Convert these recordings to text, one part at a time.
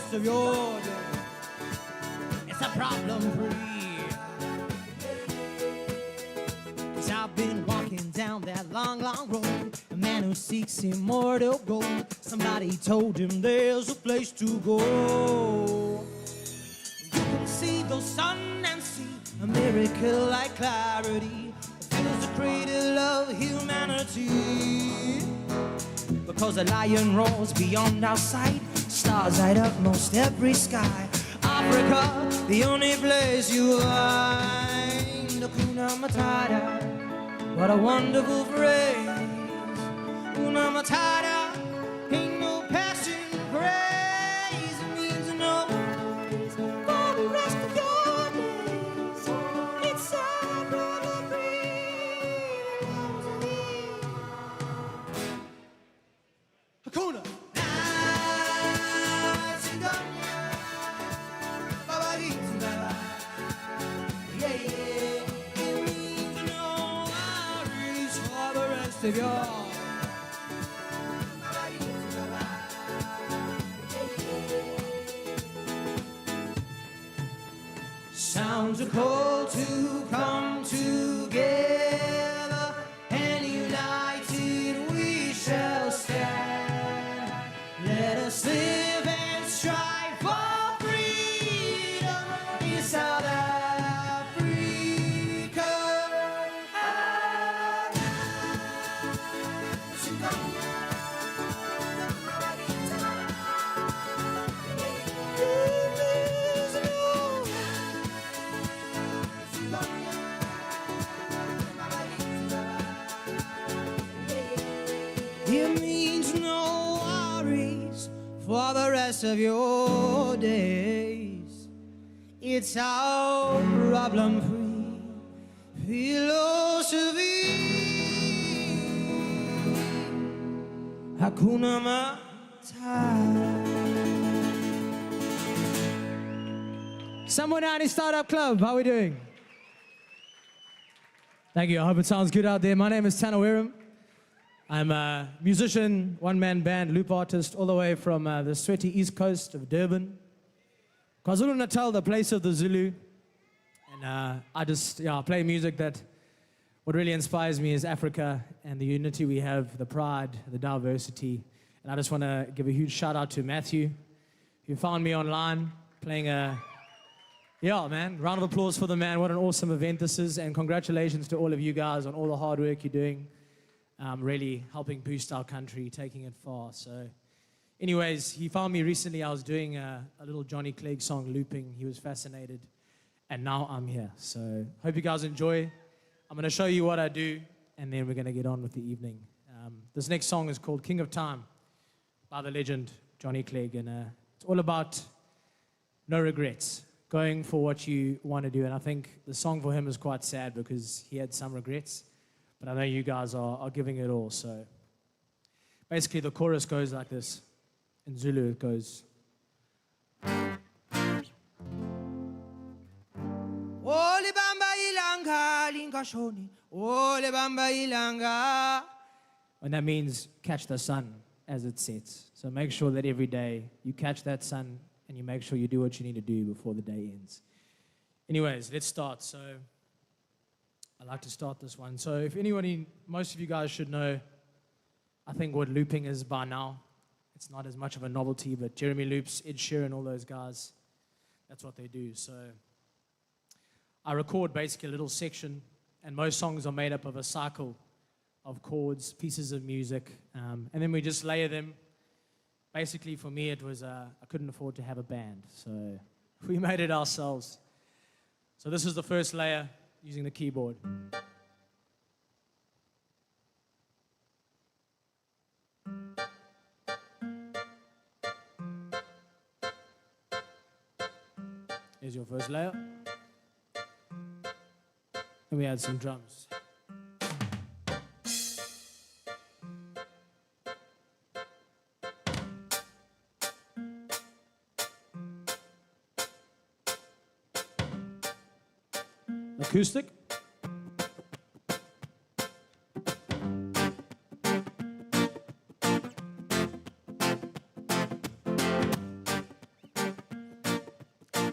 rest of your day. It's a problem-free. 'Cause I've been walking down that long, long road. A man who seeks immortal gold. Somebody told him there's a place to go. You can see the sun and see a miracle like clarity. Fills the cradle of humanity. Because a lion roars beyond our sight. Stars light up most every sky. Africa, the only place you find Hakuna Matata. What a wonderful phrase. Hakuna Matata ain't no passing craze. It means no worries for the rest of your days. It's a problem-free. Hakuna. Of your sounds a call to come together, and united we shall stand. Let us live and strive for freedom in South Africa. It means no worries for the rest of your days. It's our problem-free philosophy. Hakuna Matata. Someone out in Startup Club, how are we doing? Thank you, I hope it sounds good out there. My name is Tana Wiram. I'm a musician, one-man band, loop artist, all the way from the sweaty east coast of Durban. KwaZulu-Natal, the place of the Zulu. And I play music that, what really inspires me is Africa and the unity we have, the pride, the diversity. And I just want to give a huge shout out to Matthew, who found me online, playing round of applause for the man. What an awesome event this is. And congratulations to all of you guys on all the hard work you're doing. Really helping boost our country, taking it far. So anyways, he found me recently. I was doing a little Johnny Clegg song looping. He was fascinated. And now I'm here. So hope you guys enjoy. I'm going to show you what I do, and then we're going to get on with the evening. This next song is called King of Time by the legend Johnny Clegg. And it's all about no regrets, going for what you want to do. And I think the song for him is quite sad because he had some regrets. But I know you guys are giving it all. So basically the chorus goes like this. In Zulu it goes. Ole bamba ilanga lingashoni. Ole bamba ilanga. And that means catch the sun as it sets. So make sure that every day you catch that sun and you make sure you do what you need to do before the day ends. Anyways, let's start. So I like to start this one. So if anybody, most of you guys should know, I think what looping is by now. It's not as much of a novelty, but Jeremy Loops, Ed Sheeran, all those guys, that's what they do. So I record basically a little section, and most songs are made up of a cycle of chords, pieces of music, and then we just layer them. Basically for me it was, I couldn't afford to have a band, so we made it ourselves. So this is the first layer, using the keyboard. Here's your first layer. And we add some drums. Acoustic.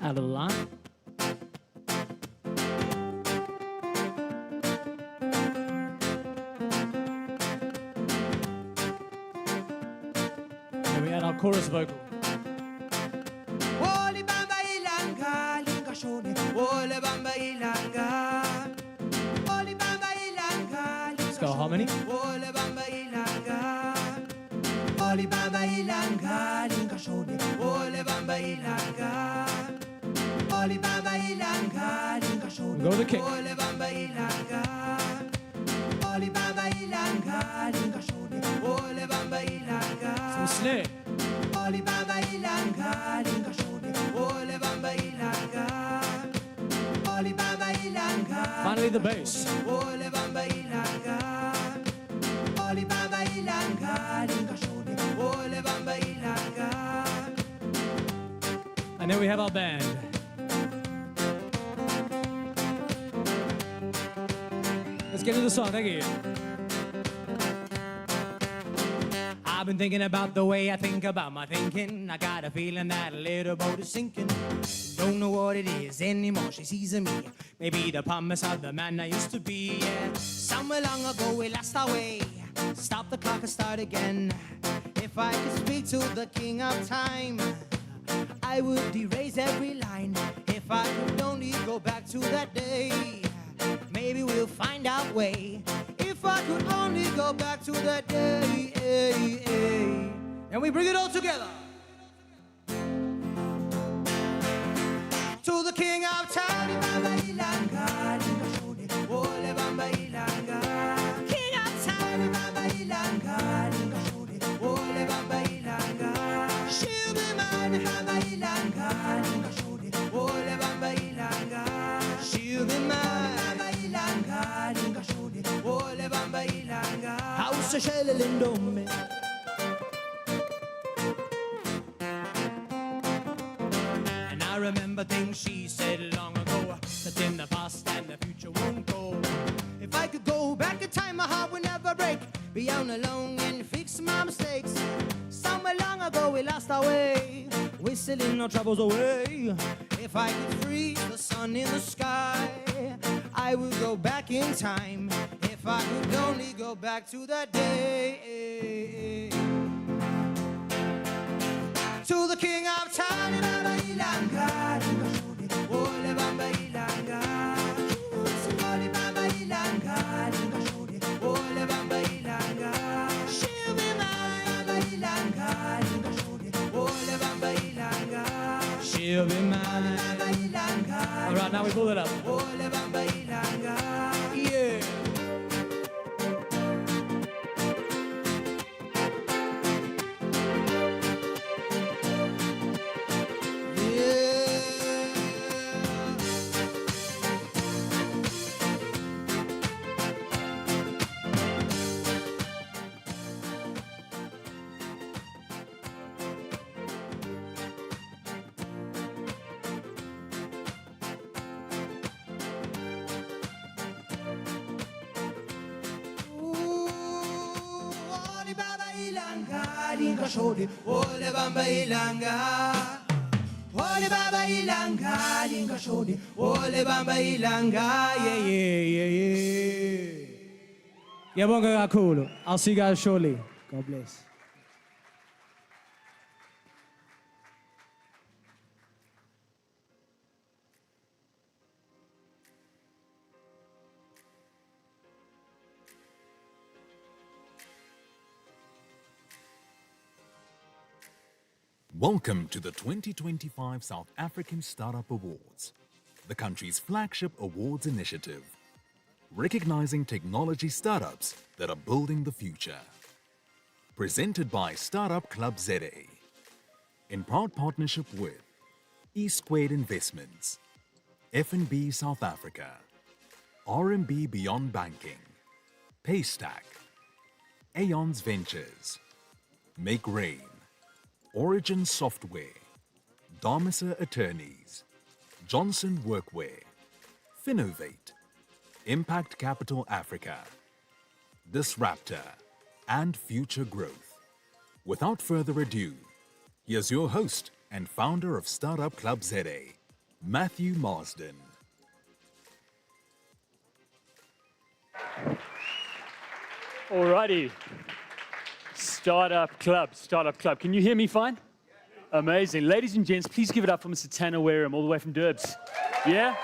out of the line. And we add our chorus vocal. Ole bamba ilanga lingashoni, ole bamba ilanga. Ole bamba ilanga Let's go harmony. ole bamba ilanga. Ole bamba ilanga lingashoni, ole bamba ilanga. Ole bamba ilanga lingashoni, Go the kick. ole bamba ilanga. Ole bamba ilanga lingashoni, ole bamba ilanga. Some snare. Ole bamba ilanga lingashoni, ole bamba ilanga. Ole bamba ilanga. Finally, the bass. Ole bamba ilanga. Ole bamba ilanga lingashoni, ole bamba ilanga. And then we have our band. Let's get into the song. Thank you. I've been thinking about the way I think about my thinking. I got a feeling that a little boat is sinking. Don't know what it is anymore. She sees in me. Maybe the promise of the man I used to be. Yeah. Somewhere long ago we lost our way. Stop the clock and start again. If I could speak to the king of time, I would erase every line. If I could only go back to that day, maybe we'll find our way. If I could only go back to that day. And we bring it all together. To the king of time. King of time. She'll be mine. She'll be mine. House of Shelley Lindome. And I remember things she said long ago, that in the past and the future won't go. If I could go back in time, my heart would never break. Be on alone and fix my mistakes. Somewhere long ago we lost our way, whistling our troubles away. If I could freeze the sun in the sky, I would go back in time. If I could only go back to that day. To the king of time. Ole bamba ilanga. Ole bamba ilanga. Ole bamba ilanga. She'll be mine. Ole bamba ilanga. She'll be mine. All right, now we pull it up. Ole bamba ilanga. Yeah. Ole bamba ilanga. Ole bamba ilanga. Ole bamba ilanga. Yeah, bonga cool. I'll see you guys shortly. God bless. Welcome to the 2025 South African Startup Awards, the country's flagship awards initiative, recognizing technology startups that are building the future. Presented by Startup Club ZA, in proud partnership with E-Squared Investments, F&B South Africa, RMB Beyond Banking, Paystack, Aeons Ventures, Make Rain, Origin Software, Dharmasa Attorneys, Johnson Workwear, Finovate, Impact Capital Africa, Disruptor, and Future Growth. Without further ado, here's your host and founder of Startup Club ZA, Matthew Marsden. Alrighty. Startup Club. Can you hear me fine? Amazing. Ladies and gents, please give it up for Mr. Tanner Wareham, all the way from Durbs. Yeah?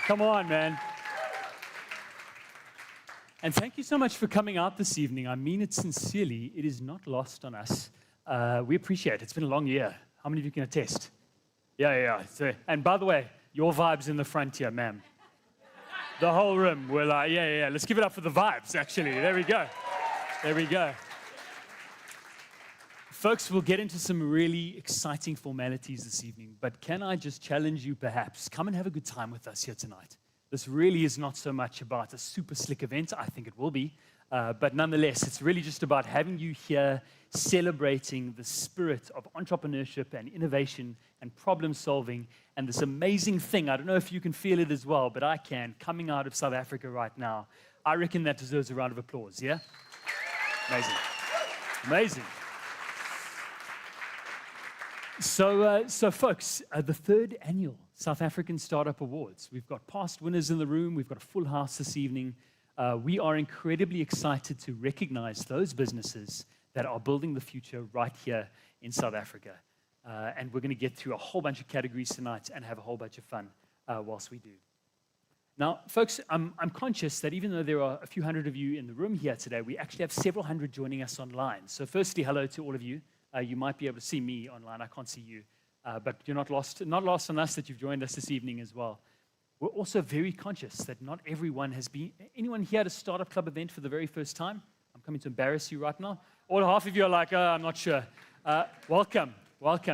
Come on, man. And thank you so much for coming out this evening. I mean it sincerely. It is not lost on us. We appreciate it. It's been a long year. How many of you can attest? Yeah. And by the way, your vibe's in the front here, ma'am. The whole room, we're like, yeah. Let's give it up for the vibes, actually. There we go. Folks, we'll get into some really exciting formalities this evening, but can I just challenge you perhaps, come and have a good time with us here tonight. This really is not so much about a super slick event. I think it will be, but nonetheless, it's really just about having you here celebrating the spirit of entrepreneurship and innovation and problem solving and this amazing thing. I don't know if you can feel it as well, but I can, coming out of South Africa right now. I reckon that deserves a round of applause, yeah? Amazing. So folks, the third annual South African Startup Awards. We've got past winners in the room. We've got a full house this evening. We are incredibly excited to recognize those businesses that are building the future right here in South Africa. And we're going to get through a whole bunch of categories tonight and have a whole bunch of fun whilst we do. Now, folks, I'm conscious that even though there are a few hundred of you in the room here today, we actually have several hundred joining us online. So firstly, hello to all of you. You might be able to see me online. I can't see you. But you're not lost on us that you've joined us this evening as well. We're also very conscious that not everyone has been. Anyone here at a Startup Club event for the very first time? I'm coming to embarrass you right now. Or half of you are like, I'm not sure. Welcome.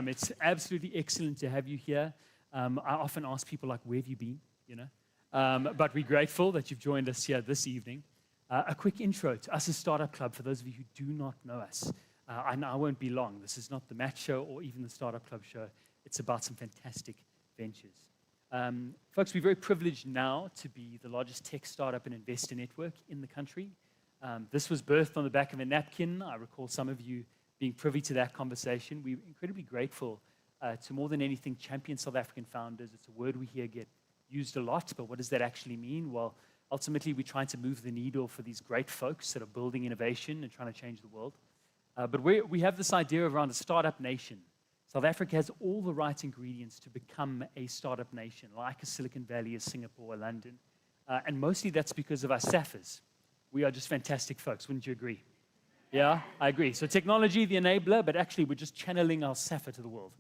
It's absolutely excellent to have you here. I often ask people, like, where have you been? But we're grateful that you've joined us here this evening. A quick intro to us as Startup Club, for those of you who do not know us. I won't be long. This is not the Match Show or even the Startup Club show. It's about some fantastic ventures. Folks, we're very privileged now to be the largest tech startup and investor network in the country. This was birthed on the back of a napkin. I recall some of you being privy to that conversation. We're incredibly grateful to, more than anything, champion South African founders. It's a word we hear get used a lot, but what does that actually mean? Well, ultimately, we're trying to move the needle for these great folks that are building innovation and trying to change the world. But we have this idea around a startup nation. South Africa has all the right ingredients to become a startup nation, like a Silicon Valley, a Singapore, a London. And mostly that's because of our SAFers. We are just fantastic folks, wouldn't you agree? Yeah, I agree. So technology, the enabler, but actually we're just channeling our SAFer to the world.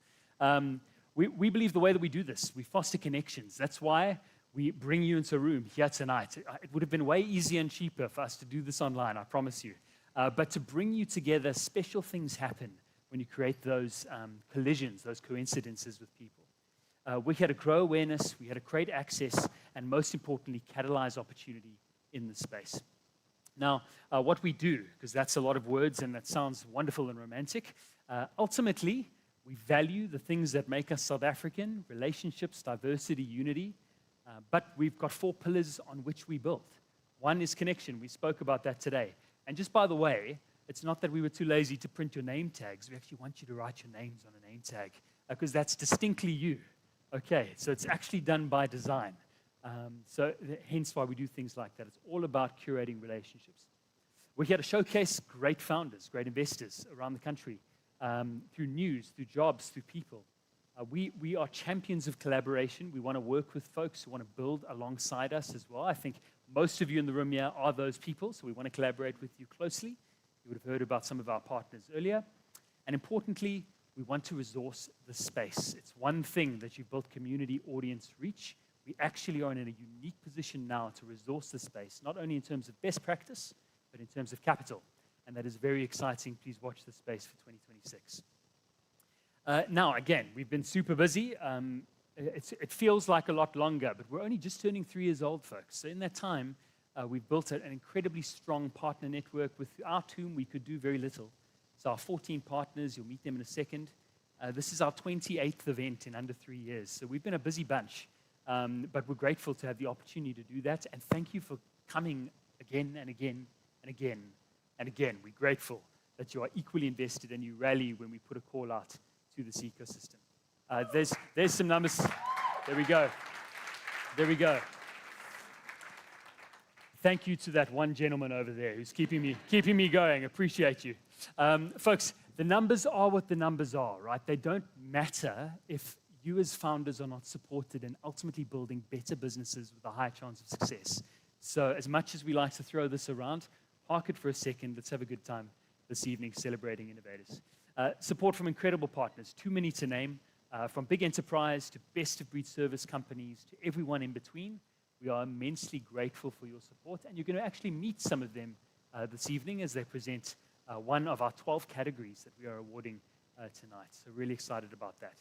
We believe the way that we do this, we foster connections. That's why we bring you into a room here tonight. It would have been way easier and cheaper for us to do this online, I promise you. But to bring you together, special things happen when you create those collisions, those coincidences with people. We're here to grow awareness, we're here to create access, and most importantly, catalyze opportunity in the space. Now, what we do, because that's a lot of words and that sounds wonderful and romantic, ultimately, we value the things that make us South African: relationships, diversity, unity. But we've got 4 pillars on which we build. One is connection. We spoke about that today. And just by the way, it's not that we were too lazy to print your name tags. We actually want you to write your names on a name tag because that's distinctly you. Okay, so it's actually done by design. So hence why we do things like that. It's all about curating relationships. We're here to showcase great founders, great investors around the country through news, through jobs, through people. We are champions of collaboration. We want to work with folks who want to build alongside us as well. I think most of you in the room here are those people, so we want to collaborate with you closely. You would have heard about some of our partners earlier. And importantly, we want to resource the space. It's one thing that you built community, audience, reach. We actually are in a unique position now to resource the space, not only in terms of best practice, but in terms of capital. And that is very exciting. Please watch the space for 2026. Now, again, we've been super busy. It feels like a lot longer, but we're only just turning 3 years old, folks. So in that time, we've built an incredibly strong partner network without whom we could do very little. So our 14 partners, you'll meet them in a second. This is our 28th event in under 3 years. So we've been a busy bunch, but we're grateful to have the opportunity to do that. And thank you for coming again and again and again and again. We're grateful that you are equally invested and you rally when we put a call out to this ecosystem. There's some numbers. There we go. There we go. Thank you to that one gentleman over there who's keeping me going. Appreciate you. Folks, the numbers are what the numbers are, right? They don't matter if you as founders are not supported in ultimately building better businesses with a high chance of success. So as much as we like to throw this around, park it for a second. Let's have a good time this evening celebrating innovators. Support from incredible partners, too many to name, from big enterprise to best-of-breed service companies to everyone in between. We are immensely grateful for your support, and you're going to actually meet some of them this evening as they present one of our 12 categories that we are awarding tonight. So really excited about that.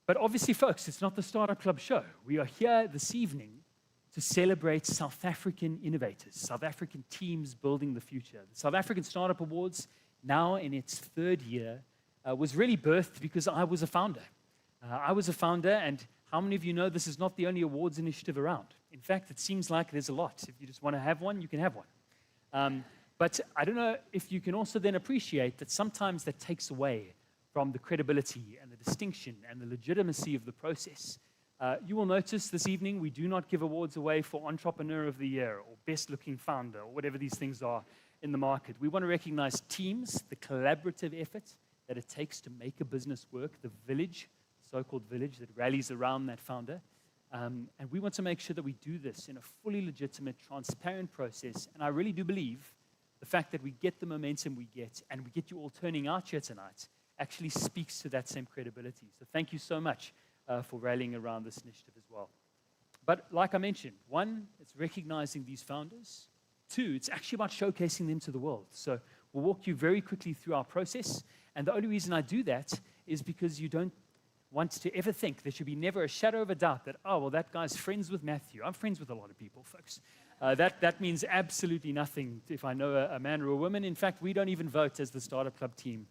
But obviously, folks, it's not the Startup Club show. We are here this evening to celebrate South African innovators, South African teams building the future. The South African Startup Awards, now in its third year, was really birthed because I was a founder. And how many of you know this is not the only awards initiative around? In fact, it seems like there's a lot. If you just want to have one, you can have one. But I don't know if you can also then appreciate that sometimes that takes away from the credibility and the distinction and the legitimacy of the process. You will notice this evening we do not give awards away for Entrepreneur of the Year or Best Looking Founder or whatever these things are in the market. We want to recognize teams, the collaborative effort that it takes to make a business work, the village, so-called village that rallies around that founder. And we want to make sure that we do this in a fully legitimate, transparent process. And I really do believe the fact that we get the momentum we get and we get you all turning out here tonight actually speaks to that same credibility. So thank you so much for rallying around this initiative as well. But like I mentioned, one, it's recognizing these founders. Two, it's actually about showcasing them to the world. So we'll walk you very quickly through our process. And the only reason I do that is because you don't want to ever think there should be never a shadow of a doubt that, oh, well, that guy's friends with Matthew. I'm friends with a lot of people, folks. That means absolutely nothing if I know a man or a woman. In fact, we don't even vote as the Startup Club team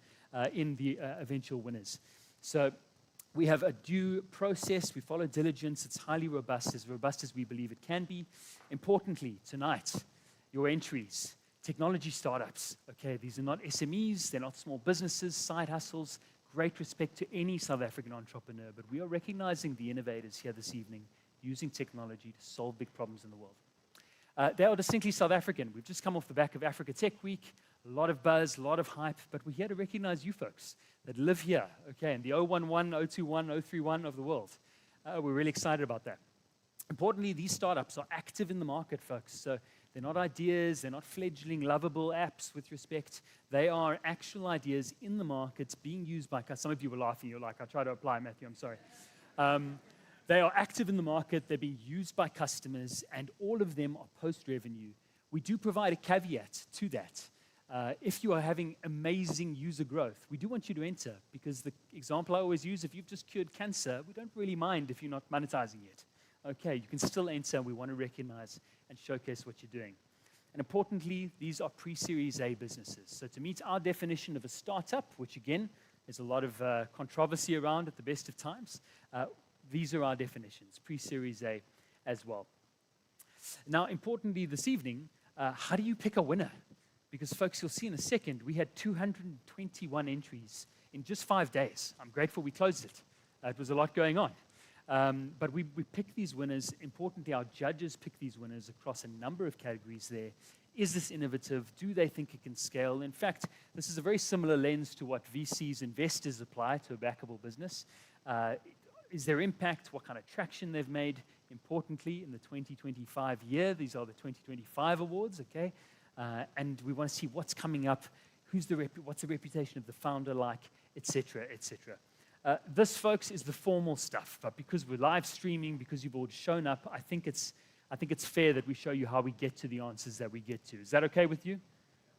in the eventual winners. So we have a due process. We follow diligence. It's highly robust as we believe it can be. Importantly, tonight, your entries, technology startups. Okay, these are not SMEs. They're not small businesses, side hustles. Great respect to any South African entrepreneur, but we are recognizing the innovators here this evening using technology to solve big problems in the world. They are distinctly South African. We've just come off the back of Africa Tech Week, a lot of buzz, a lot of hype, but we're here to recognize you folks that live here, okay, in the 011, 021, 031 of the world. We're really excited about that. Importantly, these startups are active in the market, folks, so they're not ideas, they're not fledgling, lovable apps with respect. They are actual ideas in the market being used by customers. Some of you were laughing. You're like, I try to apply, Matthew, I'm sorry. They are active in the market. They're being used by customers, and all of them are post-revenue. We do provide a caveat to that. If you are having amazing user growth, we do want you to enter, because the example I always use, if you've just cured cancer, we don't really mind if you're not monetizing yet. Okay, you can still enter. We want to recognize and showcase what you're doing. And importantly, these are pre-Series A businesses. So to meet our definition of a startup, which again, there's a lot of controversy around at the best of times, these are our definitions, pre-Series A as well. Now, importantly this evening, how do you pick a winner? Because folks, you'll see in a second, we had 221 entries in just 5 days. I'm grateful we closed it. It was a lot going on. But we pick these winners. Importantly, our judges pick these winners across a number of categories there. Is this innovative? Do they think it can scale? In fact, this is a very similar lens to what VCs, investors apply to a backable business. Is there impact? What kind of traction they've made? Importantly, in the 2025 year, these are the 2025 awards, okay? And we want to see what's coming up, what's the reputation of the founder like, et cetera, et cetera. This, folks, is the formal stuff, but because we're live streaming, because you've all shown up, I think it's fair that we show you how we get to the answers that we get to. Is that okay with you?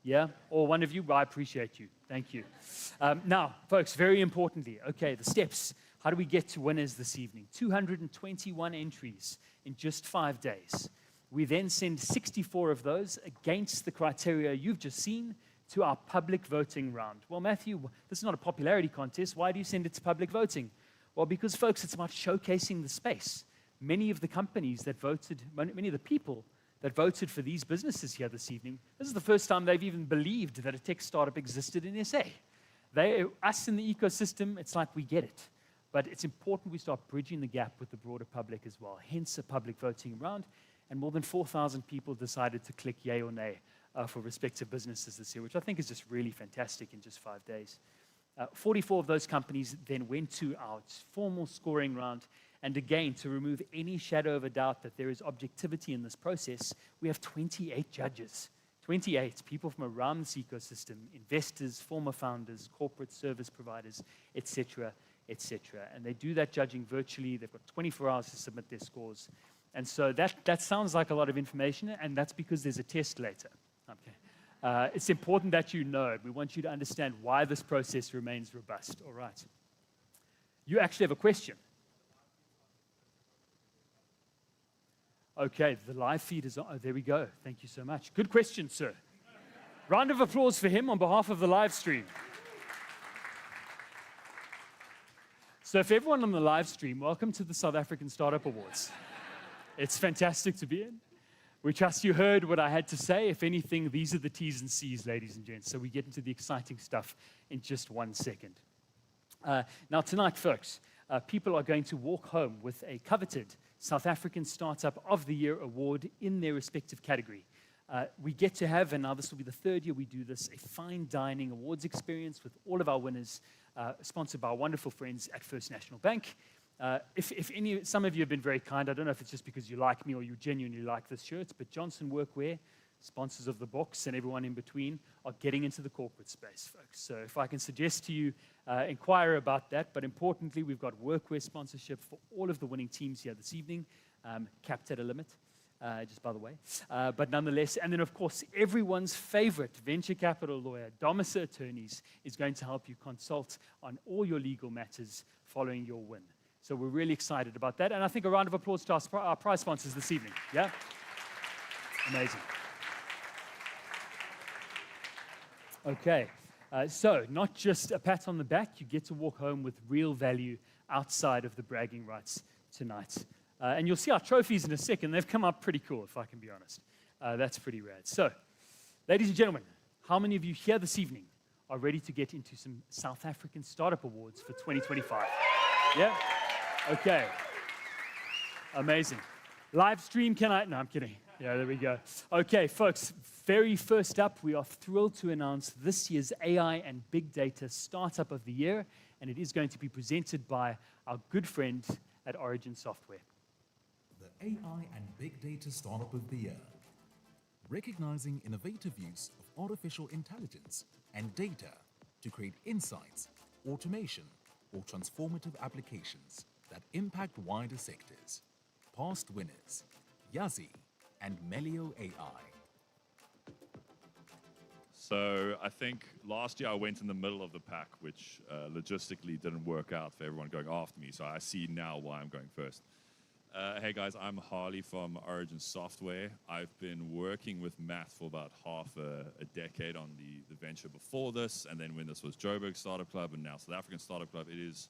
Yeah? Or one of you? Well, I appreciate you. Thank you. Now, folks, very importantly, okay, the steps. How do we get to winners this evening? 221 entries in just 5 days. We then send 64 of those against the criteria you've just seen to our public voting round. Well, Matthew, this is not a popularity contest. Why do you send it to public voting? Well, because, folks, it's about showcasing the space. Many of the companies that voted, many of the people that voted for these businesses here this evening, this is the first time they've even believed that a tech startup existed in SA. Us in the ecosystem, it's like we get it. But it's important we start bridging the gap with the broader public as well, hence a public voting round. And more than 4,000 people decided to click yay or nay for respective businesses this year, which I think is just really fantastic in just 5 days. 44 of those companies then went to our formal scoring round. And again, to remove any shadow of a doubt that there is objectivity in this process, we have 28 judges. 28 people from around this ecosystem, investors, former founders, corporate service providers, etc., etc. And they do that judging virtually. They've got 24 hours to submit their scores. And so that sounds like a lot of information, and that's because there's a test later. Okay. It's important that you know. We want you to understand why this process remains robust. All right. You actually have a question. Okay, the live feed is on. Oh, there we go. Thank you so much. Good question, sir. Round of applause for him on behalf of the live stream. So for everyone on the live stream, welcome to the South African Startup Awards. It's fantastic to be in. We trust you heard what I had to say. If anything, these are the T's and C's, ladies and gents. So we get into the exciting stuff in just 1 second. Now tonight, folks, people are going to walk home with a coveted South African Startup of the Year award in their respective category. We get to have, and now this will be the 3rd year we do this, a fine dining awards experience with all of our winners, sponsored by our wonderful friends at First National Bank. Some of you have been very kind. I don't know if it's just because you like me or you genuinely like this shirt, but Johnson Workwear, sponsors of the box, and everyone in between are getting into the corporate space, folks. So if I can suggest to you, inquire about that. But importantly, we've got workwear sponsorship for all of the winning teams here this evening, capped at a limit, just by the way. But nonetheless, and then of course, everyone's favorite venture capital lawyer, Domisa Attorneys, is going to help you consult on all your legal matters following your win. So we're really excited about that. And I think a round of applause to our prize sponsors this evening. Yeah? Amazing. Okay, so not just a pat on the back, you get to walk home with real value outside of the bragging rights tonight. And you'll see our trophies in a second. They've come up pretty cool, if I can be honest. That's pretty rad. So, ladies and gentlemen, how many of you here this evening are ready to get into some South African Startup Awards for 2025? Yeah? Okay. Amazing. Live stream, can I? No, I'm kidding. Yeah, there we go. Okay, folks, very first up, we are thrilled to announce this year's AI and Big Data Startup of the Year, and it is going to be presented by our good friend at Origin Software. The AI and Big Data Startup of the Year. Recognizing innovative use of artificial intelligence and data to create insights, automation, or transformative applications that impact wider sectors. Past winners, Yazi and Melio AI. So I think last year I went in the middle of the pack, which logistically didn't work out for everyone going after me. So I see now why I'm going first. Hey guys, I'm Harley from Origin Software. I've been working with Matt for about half a decade on the venture before this, and then when this was Joburg Startup Club and now South African Startup Club, it is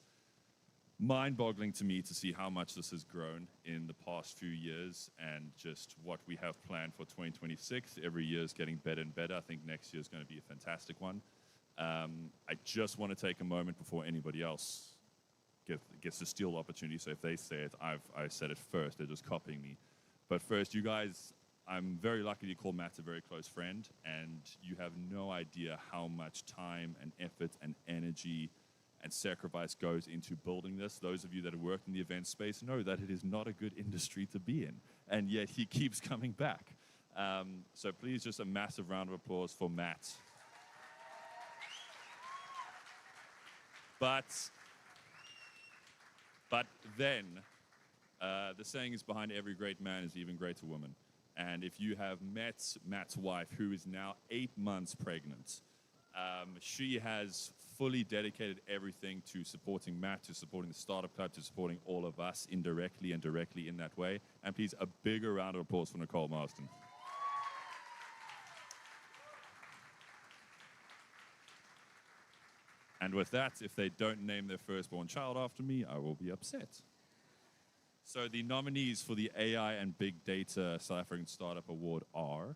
mind-boggling to me to see how much this has grown in the past few years and just what we have planned for 2026. Every year is getting better and better. I think next year is going to be a fantastic one. I just want to take a moment before anybody else gets to steal the opportunity. So if they say it, I said it first. They're just copying me. But first, you guys, I'm very lucky to call Matt a very close friend, and you have no idea how much time and effort and energy and sacrifice goes into building this. Those of you that have worked in the event space know that it is not a good industry to be in, and yet he keeps coming back. So please, just a massive round of applause for Matt. But then, the saying is, behind every great man is an even greater woman. And if you have met Matt's wife, who is now 8 months pregnant, she has fully dedicated everything to supporting Matt, to supporting the Startup Club, to supporting all of us indirectly and directly in that way. And please, a bigger round of applause for Nicole Marston. And with that, if they don't name their firstborn child after me, I will be upset. So the nominees for the AI and Big Data South African Startup Award are...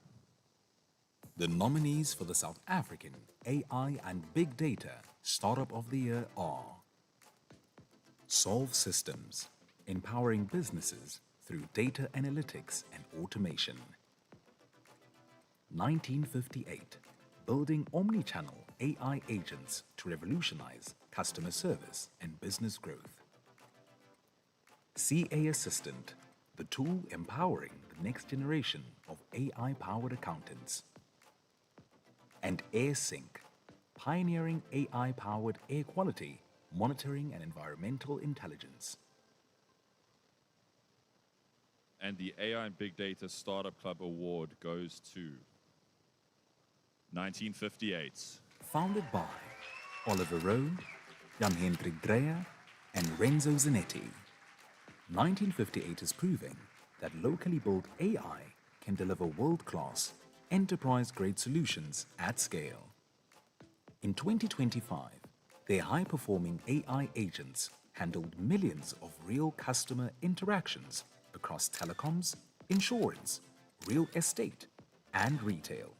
The nominees for the South African AI and Big Data Startup of the Year are Solve systems, empowering businesses through data analytics and automation. 1958, building omni-channel AI agents to revolutionize customer service and business growth. CA Assistant, the tool empowering the next generation of AI-powered accountants. And AirSync, pioneering AI-powered air quality, monitoring and environmental intelligence. And the AI and Big Data Startup Club Award goes to 1958. Founded by Oliver Rowe, Jan-Hendrik Dreyer, and Renzo Zanetti. 1958 is proving that locally built AI can deliver world-class, enterprise-grade solutions at scale. In 2025, their high-performing AI agents handled millions of real customer interactions across telecoms, insurance, real estate, and retail,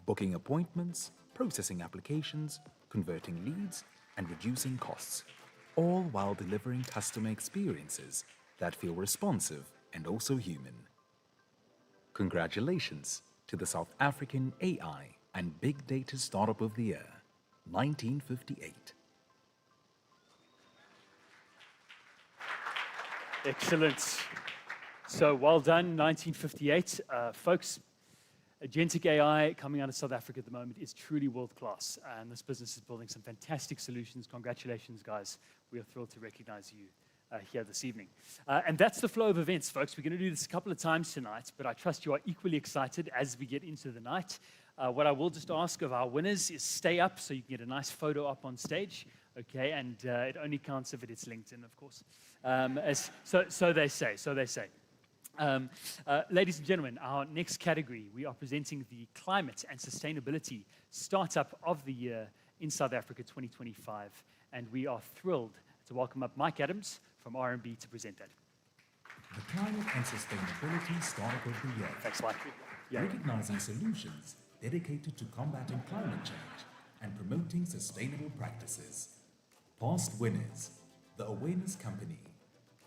booking appointments, processing applications, converting leads, and reducing costs, all while delivering customer experiences that feel responsive and also human. Congratulations to the South African AI and Big Data Startup of the Year, 1958. Excellent. So well done, 1958. Folks, agentic AI coming out of South Africa at the moment is truly world-class, and this business is building some fantastic solutions. Congratulations, guys. We are thrilled to recognize you here this evening. And that's the flow of events, folks. We're going to do this a couple of times tonight, but I trust you are equally excited as we get into the night. What I will just ask of our winners is stay up so you can get a nice photo up on stage, okay? And it only counts if it's LinkedIn, of course. So they say. Ladies and gentlemen, our next category, we are presenting the Climate and Sustainability Startup of the Year in South Africa 2025. And we are thrilled to welcome up Mike Adams from RMB to present that. The Climate and Sustainability Startup of the Year. Thanks, Mike. Yeah. Recognizing solutions dedicated to combating climate change and promoting sustainable practices. Past winners, The Awareness Company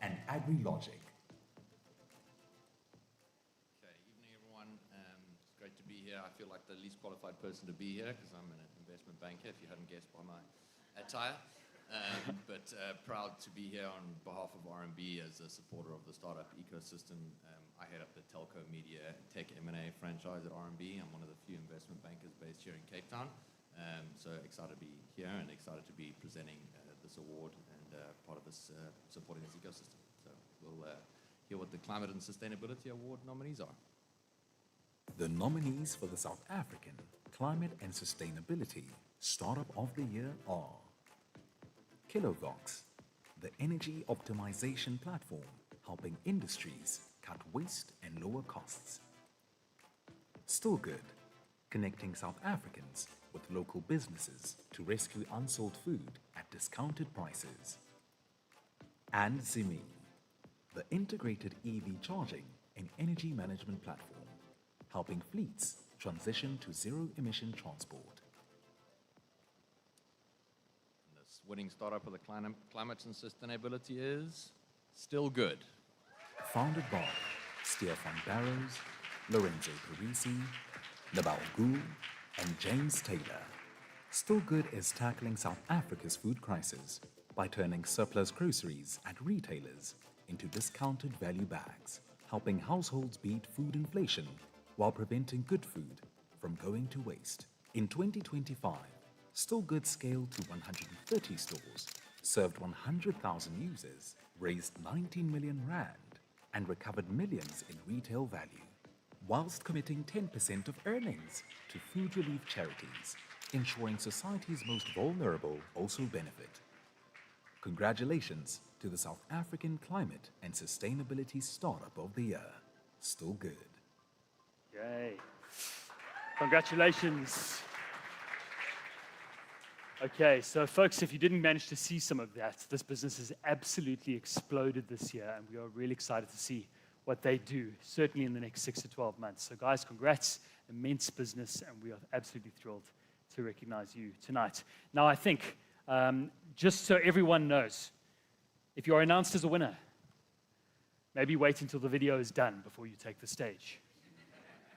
and AgriLogic. Okay, evening everyone. It's great to be here. I feel like the least qualified person to be here because I'm an investment banker, if you hadn't guessed by my attire. But proud to be here on behalf of RMB as a supporter of the startup ecosystem. I head up the telco, media, tech M&A franchise at RMB. I'm one of the few investment bankers based here in Cape Town. So excited to be here and excited to be presenting this award and part of this supporting this ecosystem. So we'll hear what the Climate and Sustainability Award nominees are. The nominees for the South African Climate and Sustainability Startup of the Year are Kilovox, the energy optimization platform helping industries cut waste and lower costs. Still Good, connecting South Africans with local businesses to rescue unsold food at discounted prices. And Zimi, the integrated EV charging and energy management platform, helping fleets transition to zero-emission transport. This winning startup of the climate and sustainability is Still Good. Founded by Stefan Barrows, Lorenzo Parisi, Nabal Ghul, and James Taylor. Still Good is tackling South Africa's food crisis by turning surplus groceries at retailers into discounted value bags, helping households beat food inflation while preventing good food from going to waste. In 2025, Still Good scaled to 130 stores, served 100,000 users, raised 19 million rand, and recovered millions in retail value, whilst committing 10% of earnings to food relief charities, ensuring society's most vulnerable also benefit. Congratulations to the South African Climate and Sustainability Startup of the Year, Still Good. Yay. Congratulations. Okay, so folks, if you didn't manage to see some of that, this business has absolutely exploded this year, and we are really excited to see what they do, certainly in the next 6 to 12 months. So guys, congrats, immense business, and we are absolutely thrilled to recognize you tonight. Now, I think, just so everyone knows, If you are announced as a winner, maybe wait until the video is done before you take the stage.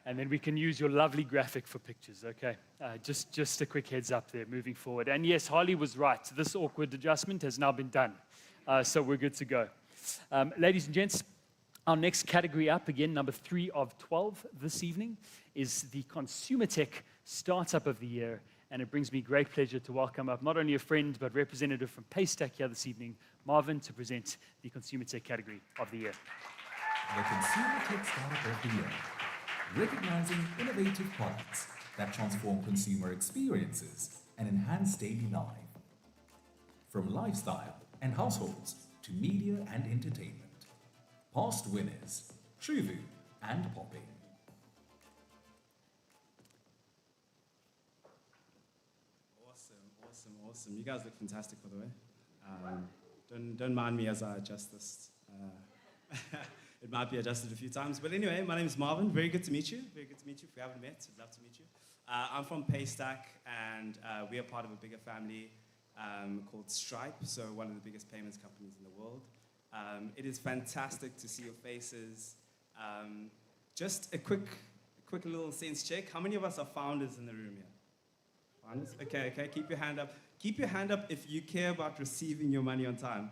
And then we can use your lovely graphic for pictures, okay? Just a quick heads up there moving forward. And yes, Harley was right. This awkward adjustment has now been done. So we're good to go. Ladies and gents, our next category up, again, number 3 of 12 this evening, is the Consumer Tech Startup of the Year. And it brings me great pleasure to welcome up not only a friend, but representative from Paystack here this evening, Marvin, to present the Consumer Tech category of the year. The Consumer Tech Startup of the Year, recognizing innovative products that transform consumer experiences and enhance daily life. From lifestyle and households to media and entertainment. Past winners, Truvu and Popping. Awesome. You guys look fantastic, by the way. Don't mind me as I adjust this. It might be adjusted a few times. But anyway, my name is Marvin. Very good to meet you. Very good to meet you. If we haven't met, I'd love to meet you. I'm from Paystack, and we are part of a bigger family called Stripe, so one of the biggest payments companies in the world. It is fantastic to see your faces. Just a quick little sense check. How many of us are founders in the room here? Founders? Okay. Keep your hand up. Keep your hand up if you care about receiving your money on time.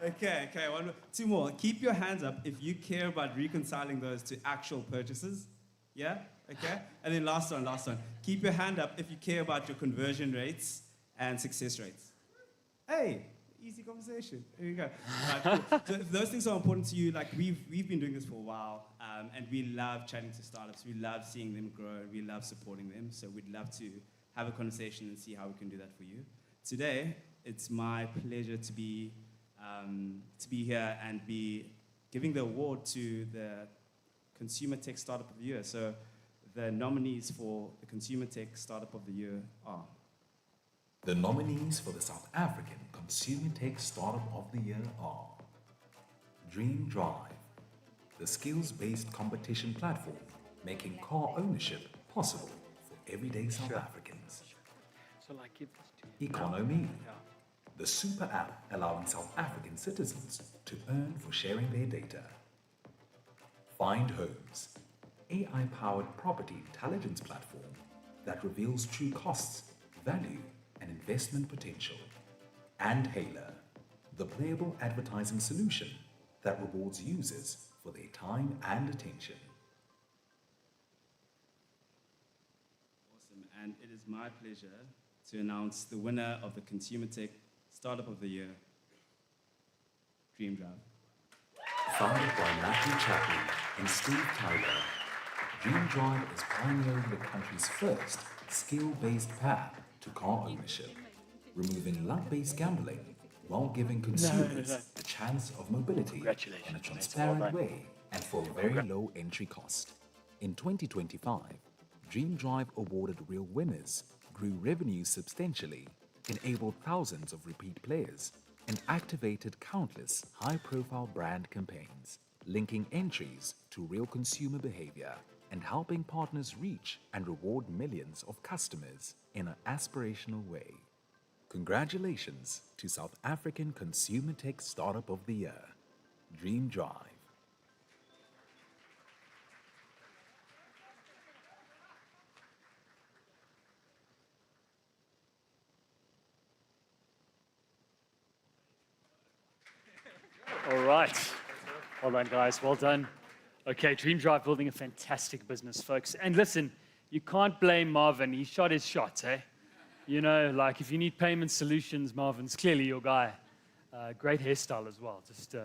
Okay. Two more. Keep your hands up if you care about reconciling those to actual purchases. Yeah? Okay? And then last one. Keep your hand up if you care about your conversion rates and success rates. Hey, easy conversation. There you go. Right, cool. So if those things are important to you, like we've been doing this for a while, and we love chatting to startups. We love seeing them grow. We love supporting them. So we'd love to have a conversation and see how we can do that for you. Today, it's my pleasure to be here and be giving the award to the Consumer Tech Startup of the Year. So the nominees for the Consumer Tech Startup of the Year are... The nominees for the South African Consumer Tech Startup of the Year are Dream Drive, the skills-based competition platform making car ownership possible for everyday South Africans. So like give this to Economy, the super app allowing South African citizens to earn for sharing their data. Find Homes, AI-powered property intelligence platform that reveals true costs, value, and investment potential. And Hailer, the playable advertising solution that rewards users for their time and attention. Awesome, and it is my pleasure to announce the winner of the Consumer Tech Startup of the Year, Dream Drive. Founded by Matthew Chaplin and Steve Tyler, Dream Drive is pioneering the country's first skill-based path to car ownership, removing luck-based gambling while giving consumers a chance of mobility in a transparent way and for a very low entry cost. In 2025, Dream Drive awarded real winners, grew revenue substantially, enabled thousands of repeat players, and activated countless high-profile brand campaigns, linking entries to real consumer behavior and helping partners reach and reward millions of customers in an aspirational way. Congratulations to South African Consumer Tech Startup of the Year, Dream Drive. All right. Well done, guys. Well done. Okay, Dream Drive building a fantastic business, folks. And listen, you can't blame Marvin. He shot his shot, eh? You know, like if you need payment solutions, Marvin's clearly your guy. Great hairstyle as well,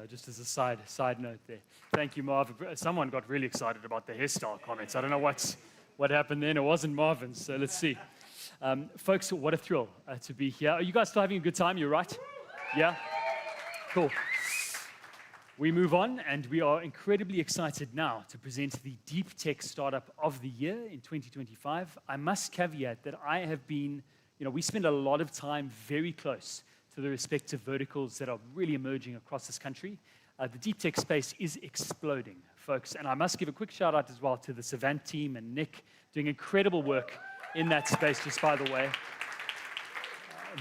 just as a side note there. Thank you, Marvin. Someone got really excited about the hairstyle comments. I don't know what happened then. It wasn't Marvin, so let's see. Folks, what a thrill to be here. Are you guys still having a good time? You're right? Yeah? Cool. We move on, and we are incredibly excited now to present the Deep Tech Startup of the Year in 2025. I must caveat that I have been, we spend a lot of time very close to the respective verticals that are really emerging across this country. The deep tech space is exploding, folks, and I must give a quick shout out as well to the Savant team and Nick doing incredible work in that space, just by the way.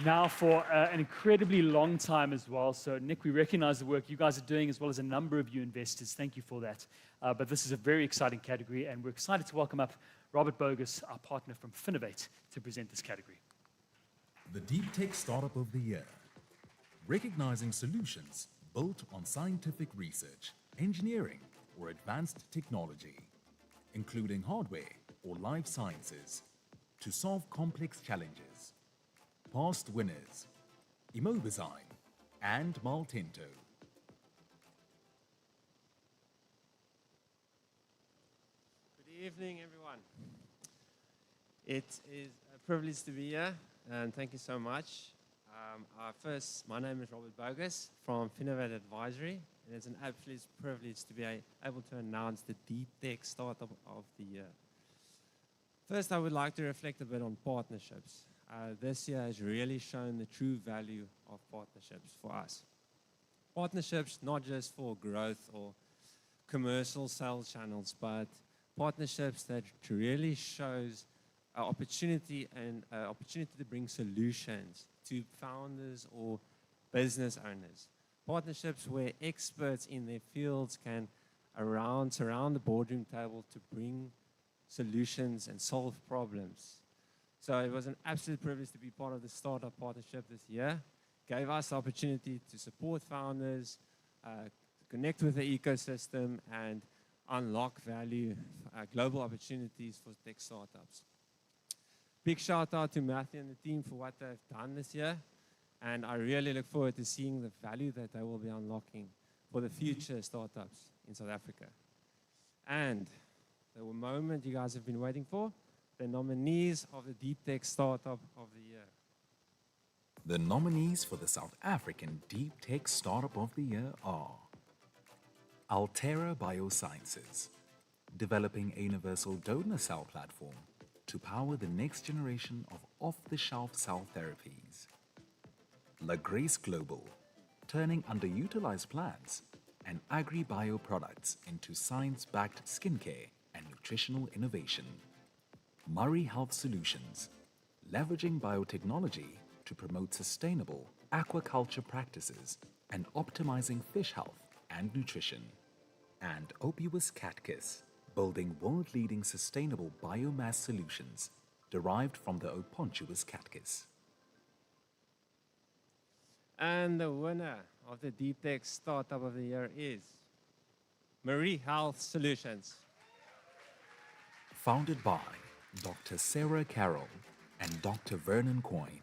now for an incredibly long time as well. So, Nick, we recognize the work you guys are doing as well as a number of you investors. Thank you for that. But this is a very exciting category, and we're excited to welcome up Robert Bogus, our partner from Finovate, to present this category. The Deep Tech Startup of the Year. Recognizing solutions built on scientific research, engineering, or advanced technology, including hardware or life sciences, to solve complex challenges. Past winners, Imodesign and Maltento. Good evening, everyone. It is a privilege to be here, and thank you so much. My name is Robert Bogus from Finovate Advisory, and it's an absolute privilege to be able to announce the Deep Tech Startup of the Year. First, I would like to reflect a bit on partnerships. This year has really shown the true value of partnerships for us. Partnerships not just for growth or commercial sales channels, but partnerships that really shows an opportunity to bring solutions to founders or business owners. Partnerships where experts in their fields can surround the boardroom table to bring solutions and solve problems. So it was an absolute privilege to be part of the Startup Partnership this year. Gave us the opportunity to support founders, connect with the ecosystem, and unlock value, global opportunities for tech startups. Big shout out to Matthew and the team for what they've done this year, and I really look forward to seeing the value that they will be unlocking for the future startups in South Africa. And the moment you guys have been waiting for, the nominees of the Deep Tech Startup of the Year. The nominees for the South African Deep Tech Startup of the Year are Altera Biosciences, developing a universal donor cell platform to power the next generation of off-the-shelf cell therapies. La Grace Global, turning underutilized plants and agri-bio products into science-backed skincare and nutritional innovation. Murray Health Solutions, leveraging biotechnology to promote sustainable aquaculture practices and optimizing fish health and nutrition. And Opibus Catkiss, building world-leading sustainable biomass solutions derived from the Opontuous catkiss. And the winner of the Deep Tech Startup of the Year is Murray Health Solutions. Founded by Dr. Sarah Carroll and Dr. Vernon Coyne,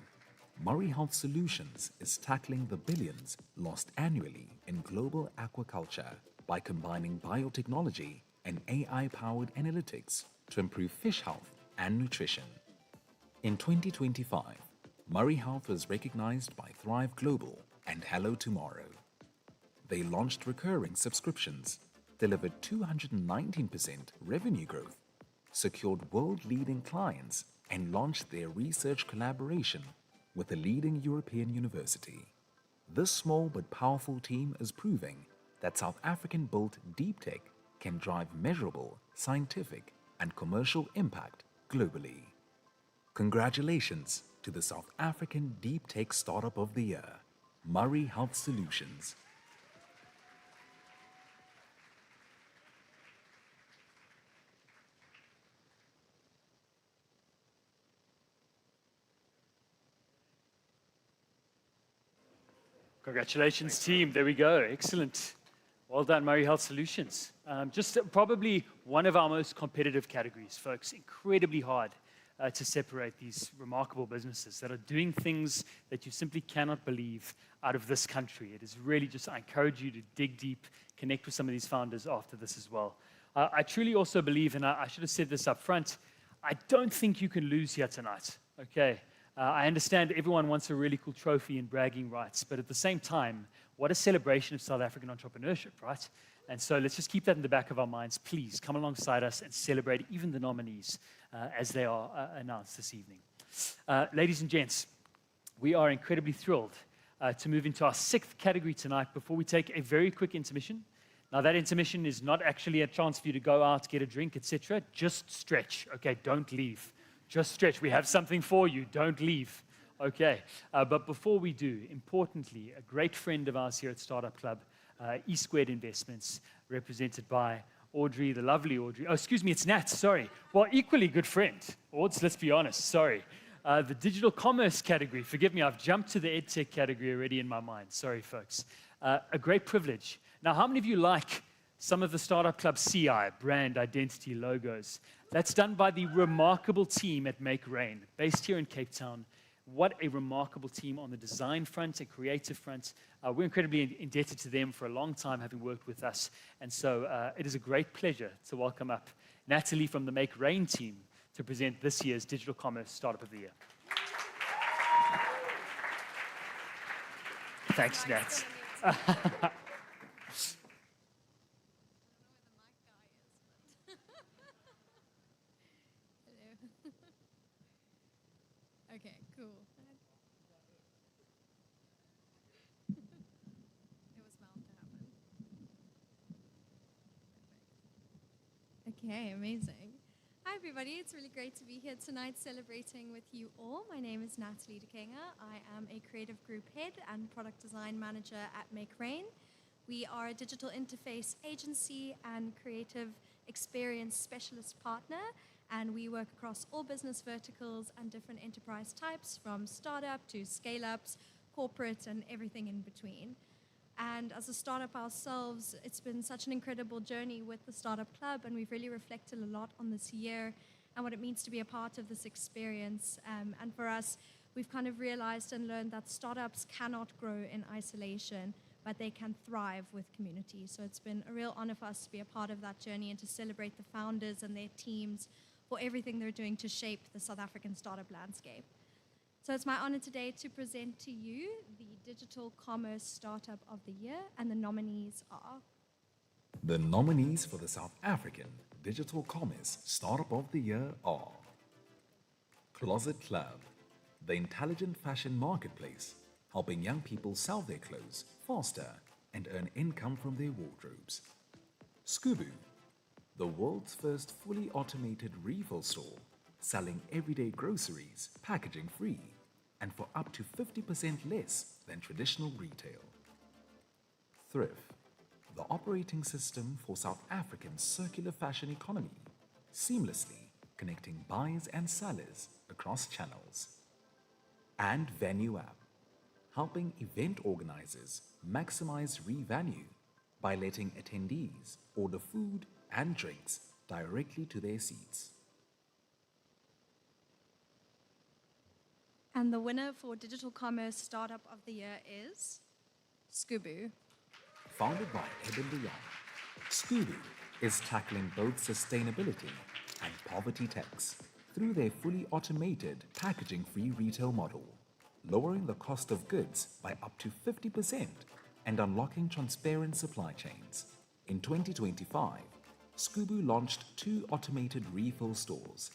Murray Health Solutions is tackling the billions lost annually in global aquaculture by combining biotechnology and AI-powered analytics to improve fish health and nutrition. In 2025, Murray Health was recognized by Thrive Global and Hello Tomorrow. They launched recurring subscriptions, delivered 219% revenue growth, secured world-leading clients, and launched their research collaboration with a leading European university. This small but powerful team is proving that South African-built deep tech can drive measurable scientific and commercial impact globally. Congratulations to the South African Deep Tech Startup of the Year, Murray Health Solutions. Congratulations, team. There we go. Excellent. Well done, Murray Health Solutions. Just probably one of our most competitive categories, folks. Incredibly hard to separate these remarkable businesses that are doing things that you simply cannot believe out of this country. It is really just, I encourage you to dig deep, connect with some of these founders after this as well. I truly also believe, and I should have said this up front, I don't think you can lose here tonight, okay? I understand everyone wants a really cool trophy and bragging rights, but at the same time, what a celebration of South African entrepreneurship, right? And so let's just keep that in the back of our minds. Please come alongside us and celebrate even the nominees as they are announced this evening. Ladies and gents, we are incredibly thrilled to move into our sixth category tonight before we take a very quick intermission. Now, that intermission is not actually a chance for you to go out, get a drink, etc. Just stretch, okay? Don't leave. Just stretch. We have something for you. Don't leave, Okay, but before we do, importantly, a great friend of ours here at Startup Club, E Squared Investments, represented by Audrey, the lovely Audrey. Oh, excuse me, it's Nat, sorry. Well, equally good friend. Odds, let's be honest, sorry. The digital commerce category, forgive me, I've jumped to the EdTech category already in my mind. Sorry, folks. A great privilege. Now, how many of you like some of the Startup Club CI, brand identity logos? That's done by the remarkable team at Make Rain, based here in Cape Town. What a remarkable team on the design front and creative front. We're incredibly indebted to them for a long time, having worked with us. And so it is a great pleasure to welcome up Natalie from the Make Rain team to present this year's Digital Commerce Startup of the Year. Thanks, Nat. Okay, cool. It was bound to happen. Perfect. Okay, amazing. Hi, everybody. It's really great to be here tonight celebrating with you all. My name is Natalie Dekenga. I am a creative group head and product design manager at Make Rain. We are a digital interface agency and creative experience specialist partner, and we work across all business verticals and different enterprise types, from startup to scale-ups, corporate, and everything in between. And as a startup ourselves, it's been such an incredible journey with the Startup Club, and we've really reflected a lot on this year and what it means to be a part of this experience. And for us, we've kind of realized and learned that startups cannot grow in isolation, but they can thrive with community. So it's been a real honor for us to be a part of that journey and to celebrate the founders and their teams for everything they're doing to shape the South African startup landscape. So it's my honor today to present to you the Digital Commerce Startup of the Year, and the nominees are... The nominees for the South African Digital Commerce Startup of the Year are Closet Club, the intelligent fashion marketplace, helping young people sell their clothes faster and earn income from their wardrobes. Scoobu, the world's first fully automated refill store, selling everyday groceries, packaging free, and for up to 50% less than traditional retail. Thrift, the operating system for South Africa's circular fashion economy, seamlessly connecting buyers and sellers across channels. And Venue App, helping event organizers maximize revenue by letting attendees order food and drinks directly to their seats. And the winner for Digital Commerce Startup of the Year is Scoobu. Founded by Eben de Jong, Scoobu is tackling both sustainability and poverty tax through their fully automated packaging-free retail model, lowering the cost of goods by up to 50% and unlocking transparent supply chains. In 2025, Scoobu launched 2 automated refill stores,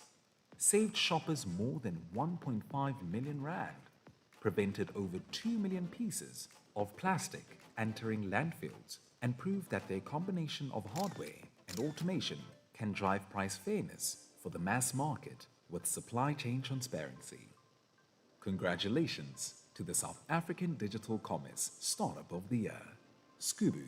saved shoppers more than 1.5 million rand, prevented over 2 million pieces of plastic entering landfills, and proved that their combination of hardware and automation can drive price fairness for the mass market with supply chain transparency. Congratulations to the South African Digital Commerce Startup of the Year, Scoobu.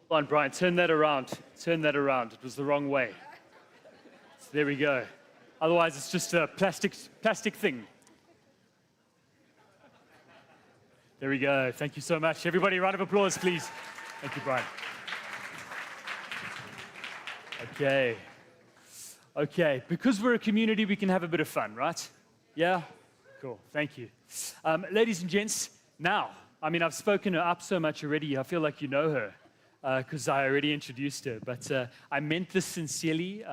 Hold on, Brian, turn that around. Turn that around. It was the wrong way. So there we go. Otherwise, it's just a plastic thing. There we go. Thank you so much. Everybody, a round of applause, please. Thank you, Brian. Okay, because we're a community, we can have a bit of fun, right? Yeah? Cool, thank you. Ladies and gents, now, I mean, I've spoken her up so much already, I feel like you know her, because I already introduced her, but I meant this sincerely.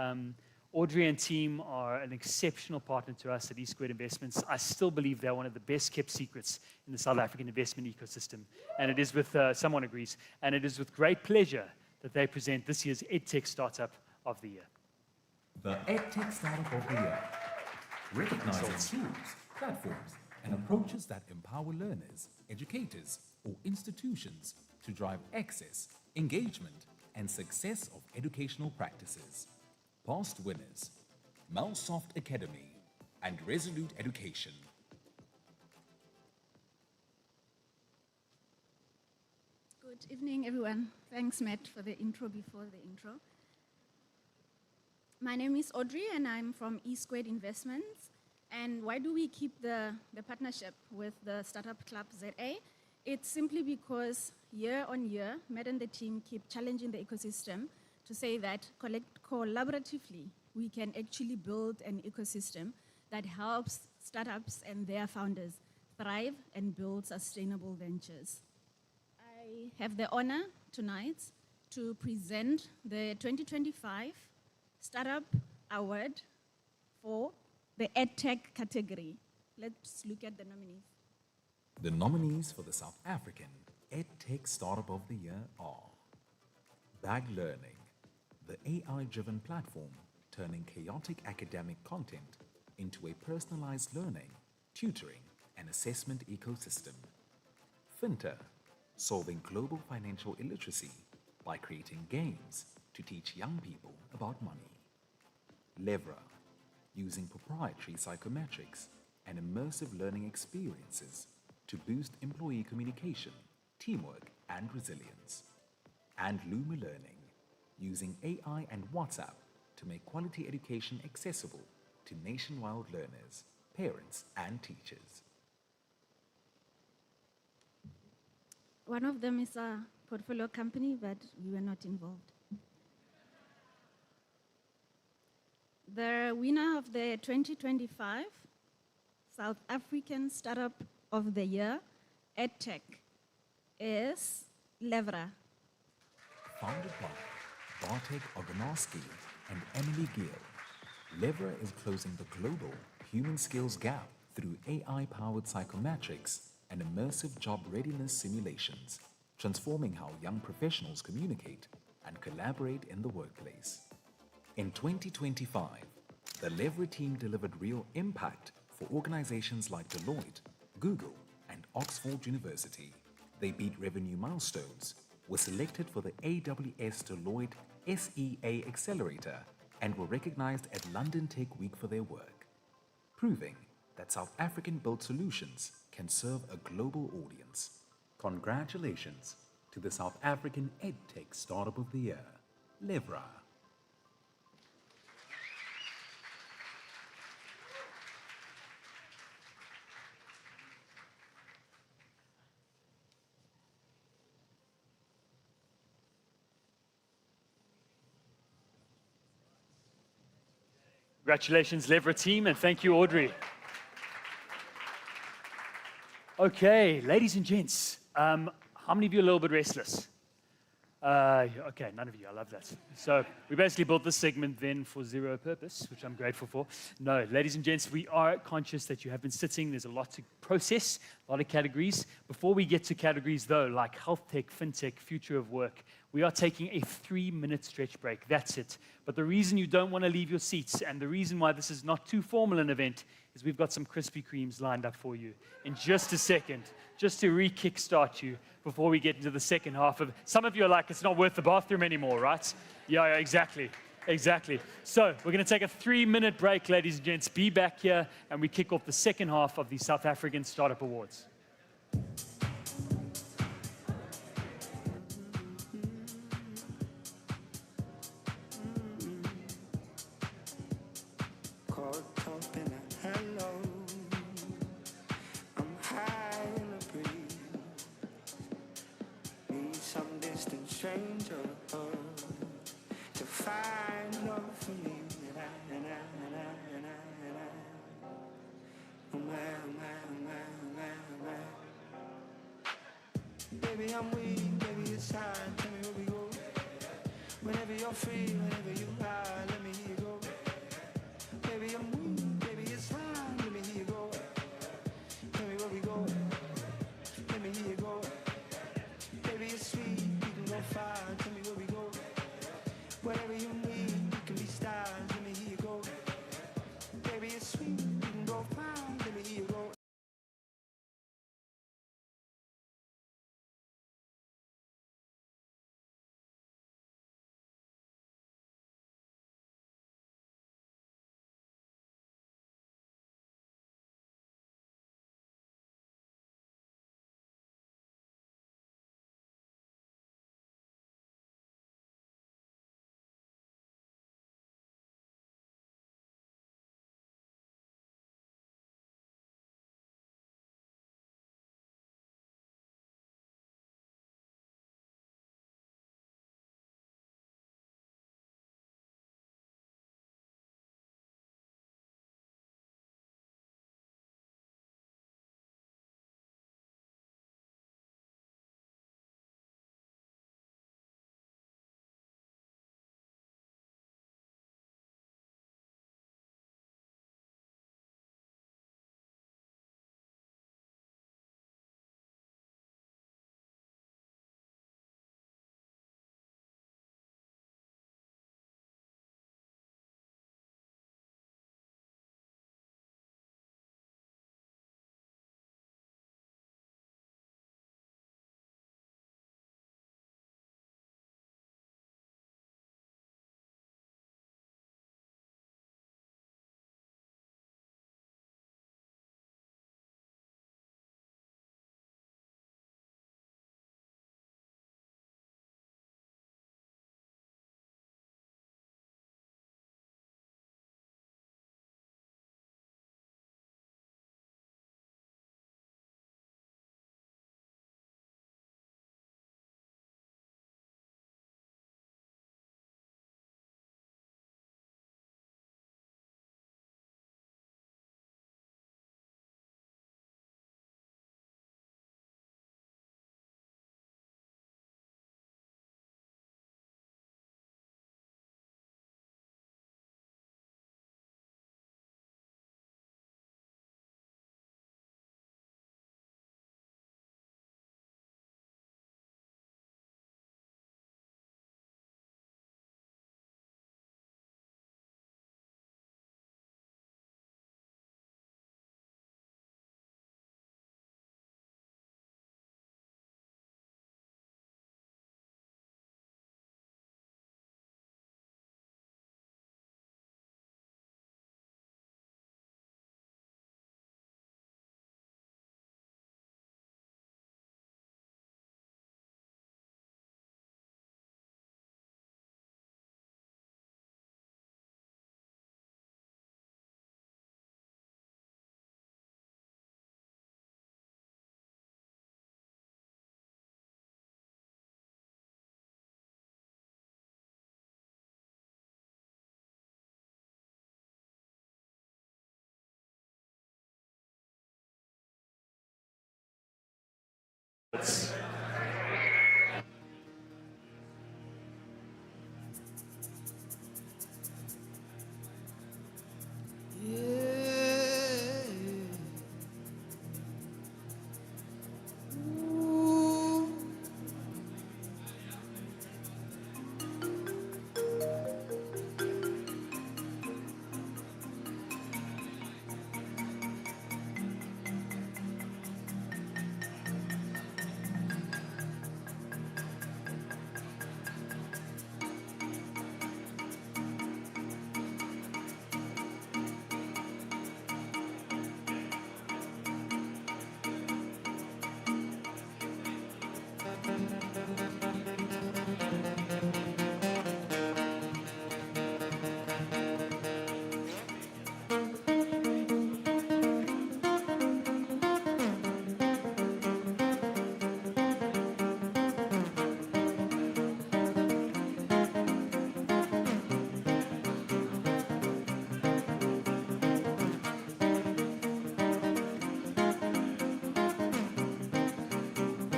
Audrey and team are an exceptional partner to us at E Squared Investments. I still believe they're one of the best kept secrets in the South African investment ecosystem. And it is with, someone agrees, and it is with great pleasure that they present this year's EdTech Startup of the Year. The EdTech Startup of the Year, recognizing tools, platforms, and approaches that empower learners, educators, or institutions to drive access, engagement, and success of educational practices. Past winners: Malsoft Academy and Resolute Education. Good evening, everyone. Thanks, Matt, for the intro before the intro. My name is Audrey, and I'm from E Squared Investments. And why do we keep the partnership with the Startup Club ZA? It's simply because year on year, Matt and the team keep challenging the ecosystem to say that collaboratively, we can actually build an ecosystem that helps startups and their founders thrive and build sustainable ventures. I have the honor tonight to present the 2025 Startup Award for the EdTech category. Let's look at the nominees. The nominees for the South African EdTech Startup of the Year are Bag Learning, the AI-driven platform turning chaotic academic content into a personalized learning, tutoring, and assessment ecosystem. Finter, solving global financial illiteracy by creating games to teach young people about money. Levra, using proprietary psychometrics and immersive learning experiences to boost employee communication, teamwork, and resilience. And Luma Learning, using AI and WhatsApp to make quality education accessible to nationwide learners, parents, and teachers. One of them is a portfolio company, but we were not involved. The winner of the 2025 South African Startup of the Year, EdTech, is Levra. Founded by Bartek Ogonowski and Emily Gill, Levra is closing the global human skills gap through AI-powered psychometrics and immersive job readiness simulations, transforming how young professionals communicate and collaborate in the workplace. In 2025, the Levra team delivered real impact for organizations like Deloitte, Google, and Oxford University. They beat revenue milestones, were selected for the AWS Deloitte SEA Accelerator, and were recognized at London Tech Week for their work, proving that South African-built solutions can serve a global audience. Congratulations to the South African EdTech Startup of the Year, Levra. Congratulations, Levra team, and thank you, Audrey. Okay, ladies and gents, how many of you are a little bit restless? Okay, none of you, I love that. So we basically built this segment then for zero purpose, which I'm grateful for. No, ladies and gents, we are conscious that you have been sitting. There's a lot to process, a lot of categories. Before we get to categories though, like health tech, fintech, future of work, we are taking a 3-minute stretch break. That's it. But the reason you don't want to leave your seats and the reason why this is not too formal an event is we've got some Krispy Kremes lined up for you in just a second, just to re-kickstart you before we get into the second half of. Some of you are like, it's not worth the bathroom anymore, right? Yeah, exactly. Exactly. So we're going to take a 3-minute break, ladies and gents. Be back here, and we kick off the second half of the South African Startup Awards. Stranger to find love for me, oh my. Baby, I'm weak, baby, it's time. Tell me where we go. Whenever you're free, whenever you ride, let me hear you go. Baby, I'm weak, baby, it's time. Let me hear you go. Tell me where we go. Let me hear you go. Baby, it's sweet. Far, tell me where we go. Whatever you need, you can be stars. Let me hear you go. Baby, it's sweet. You can go far. Let me hear you go.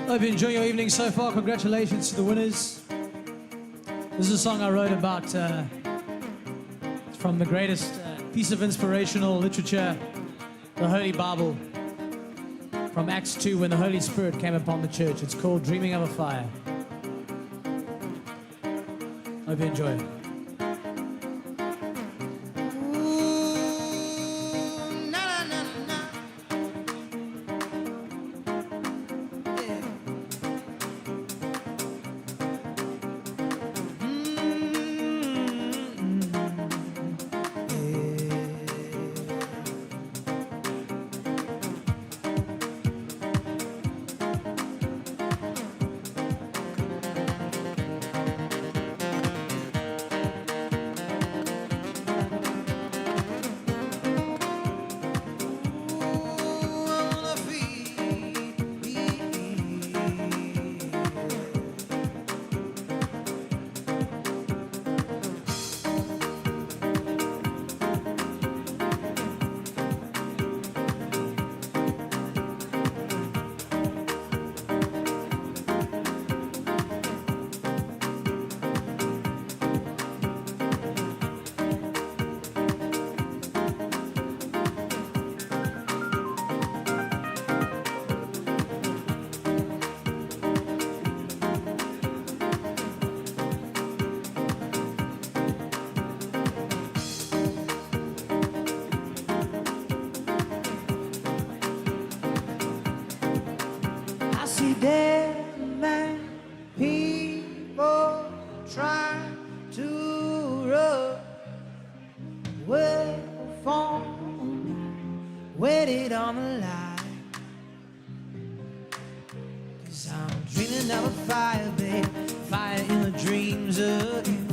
Hope you enjoy your evening so far. Congratulations to the winners. This is a song I wrote about from the greatest piece of inspirational literature, the Holy Bible, from Acts 2, when the Holy Spirit came upon the church. It's called Dreaming of a Fire. Hope you enjoy it. Waited on the line, 'cause I'm dreaming of a fire, babe, fire in the dreams of you.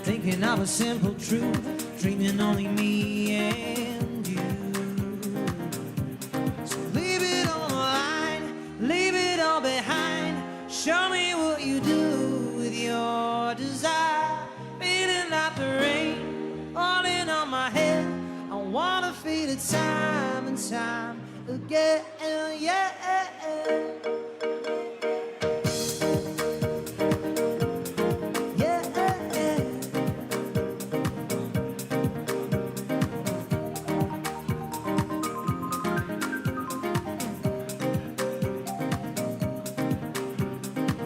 Thinking of a simple truth, dreaming only me and you. So leave it on the line, leave it all behind. Show me what you do with your desire, feeling like the rain falling on my head. I wanna feel it time and time again, yeah.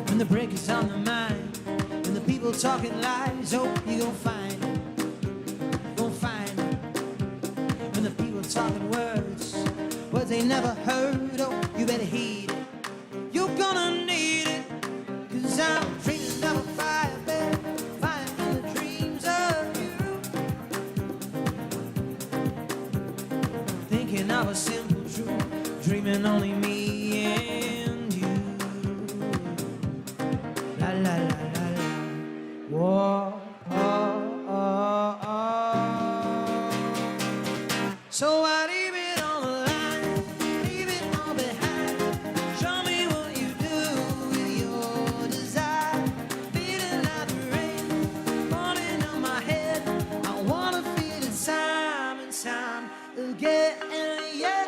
When the break is on the mind, when the people talking lies, oh, you gon' find it. When the people talking words they never heard, oh, you better heed it. You're gonna need it, 'cause I'm dreaming of a fire, babe, fire in the dreams of you. Thinking of a simple truth, dreaming only me and you. La la la la la. Whoa, oh, oh, oh. So I leave it on the line, leave it all behind. Show me what you do with your desire. Feeling like the rain falling on my head. I wanna feel it time and time again, yeah.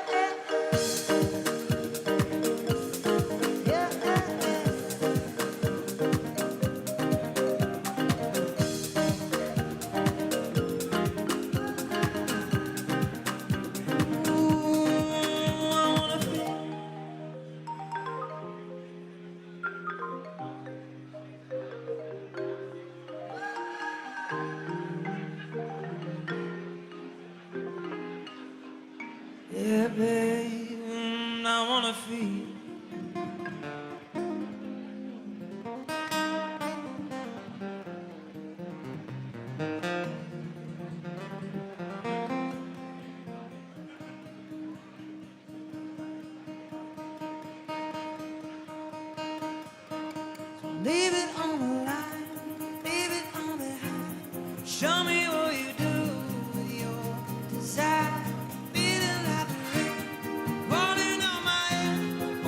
Yeah, babe, I wanna feel. Leave it on the line, leave it on behind. Show me what you do with your desire. Feeling like the rain falling on my head. I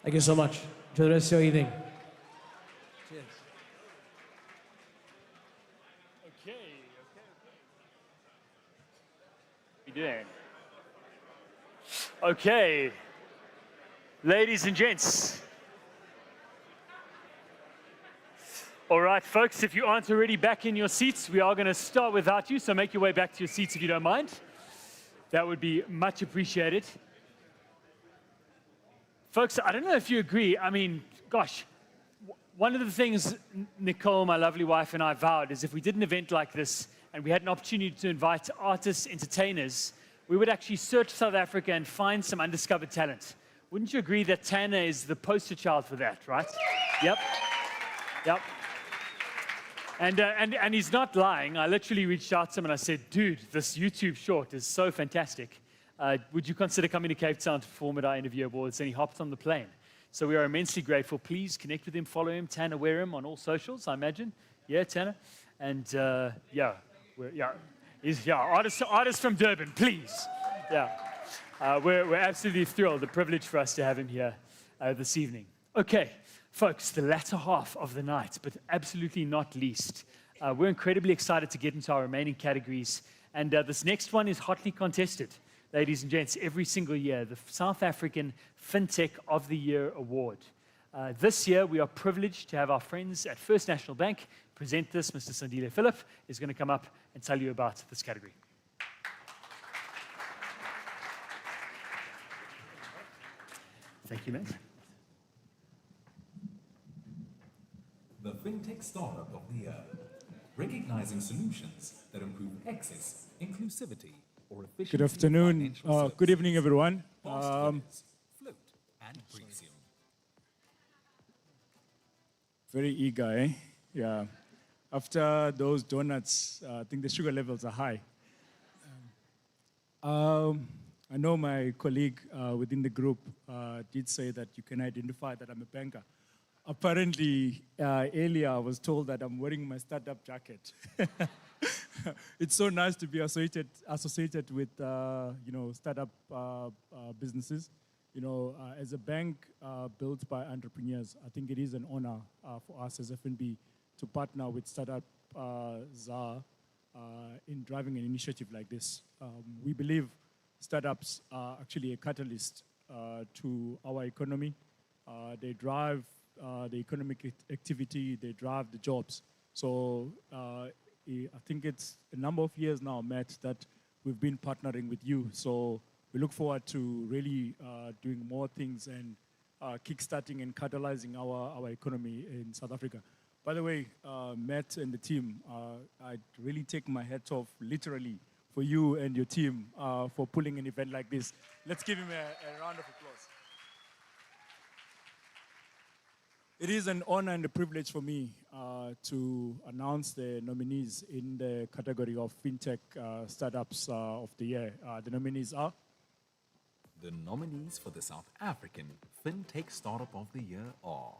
Thank you so much. Enjoy the rest of your evening. Cheers. Okay. What are you doing? Okay. Ladies and gents. All right, folks, if you aren't already back in your seats, we are going to start without you, so make your way back to your seats if you don't mind. That would be much appreciated. Folks, I don't know if you agree. I mean, gosh, one of the things Nicole, my lovely wife, and I vowed is if we did an event like this and we had an opportunity to invite artists, entertainers, we would actually search South Africa and find some undiscovered talent. Wouldn't you agree that Tanner is the poster child for that, right? Yep. Yep. And he's not lying. I literally reached out to him and I said, dude, this YouTube short is so fantastic. Would you consider coming to Cape Town to perform at our Interview Awards? And he hopped on the plane. So we are immensely grateful. Please connect with him, follow him, Tanner Wareham on all socials, I imagine. Yeah, Tanner? And he's artist from Durban, please. Yeah. We're absolutely thrilled, the privilege for us to have him here this evening. Okay. Folks, the latter half of the night, but absolutely not least, we're incredibly excited to get into our remaining categories. And this next one is hotly contested, ladies and gents, every single year, the South African FinTech of the Year Award. This year, we are privileged to have our friends at First National Bank present this. Mr. Sandile Philip is going to come up and tell you about this category. Thank you, mate. The FinTech Startup of the Year, recognizing solutions that improve access, inclusivity, or efficiency. Good afternoon. Good evening, everyone. Float and Presium. Very eager, eh? Yeah. After those donuts, I think the sugar levels are high. I know my colleague within the group did say that you can identify that I'm a banker. Apparently, earlier I was told that I'm wearing my startup jacket. It's so nice to be associated with startup businesses. As a bank built by entrepreneurs, I think it is an honor for us as FNB to partner with Startup ZA in driving an initiative like this. We believe startups are actually a catalyst to our economy. They drive the economic activity, they drive the jobs. So I think it's a number of years now, Matt, that we've been partnering with you. So we look forward to really doing more things and kickstarting and catalyzing our economy in South Africa. By the way, Matt and the team, I really take my hat off literally for you and your team for pulling an event like this. Let's give him a round of applause. It is an honor and a privilege for me to announce the nominees in the category of FinTech Startups of the Year. The nominees are? The nominees for the South African FinTech Startup of the Year are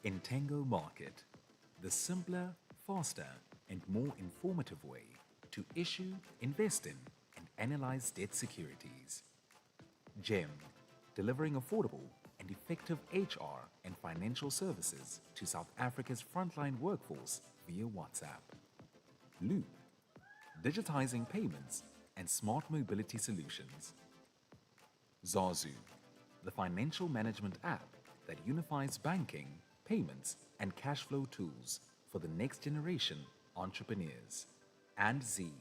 Intengo Market, the simpler, faster, and more informative way to issue, invest in, and analyze debt securities. GEM, delivering affordable and effective HR and financial services to South Africa's frontline workforce via WhatsApp. Loop, digitizing payments and smart mobility solutions. Zazu, the financial management app that unifies banking, payments, and cash flow tools for the next generation entrepreneurs. And Zeem,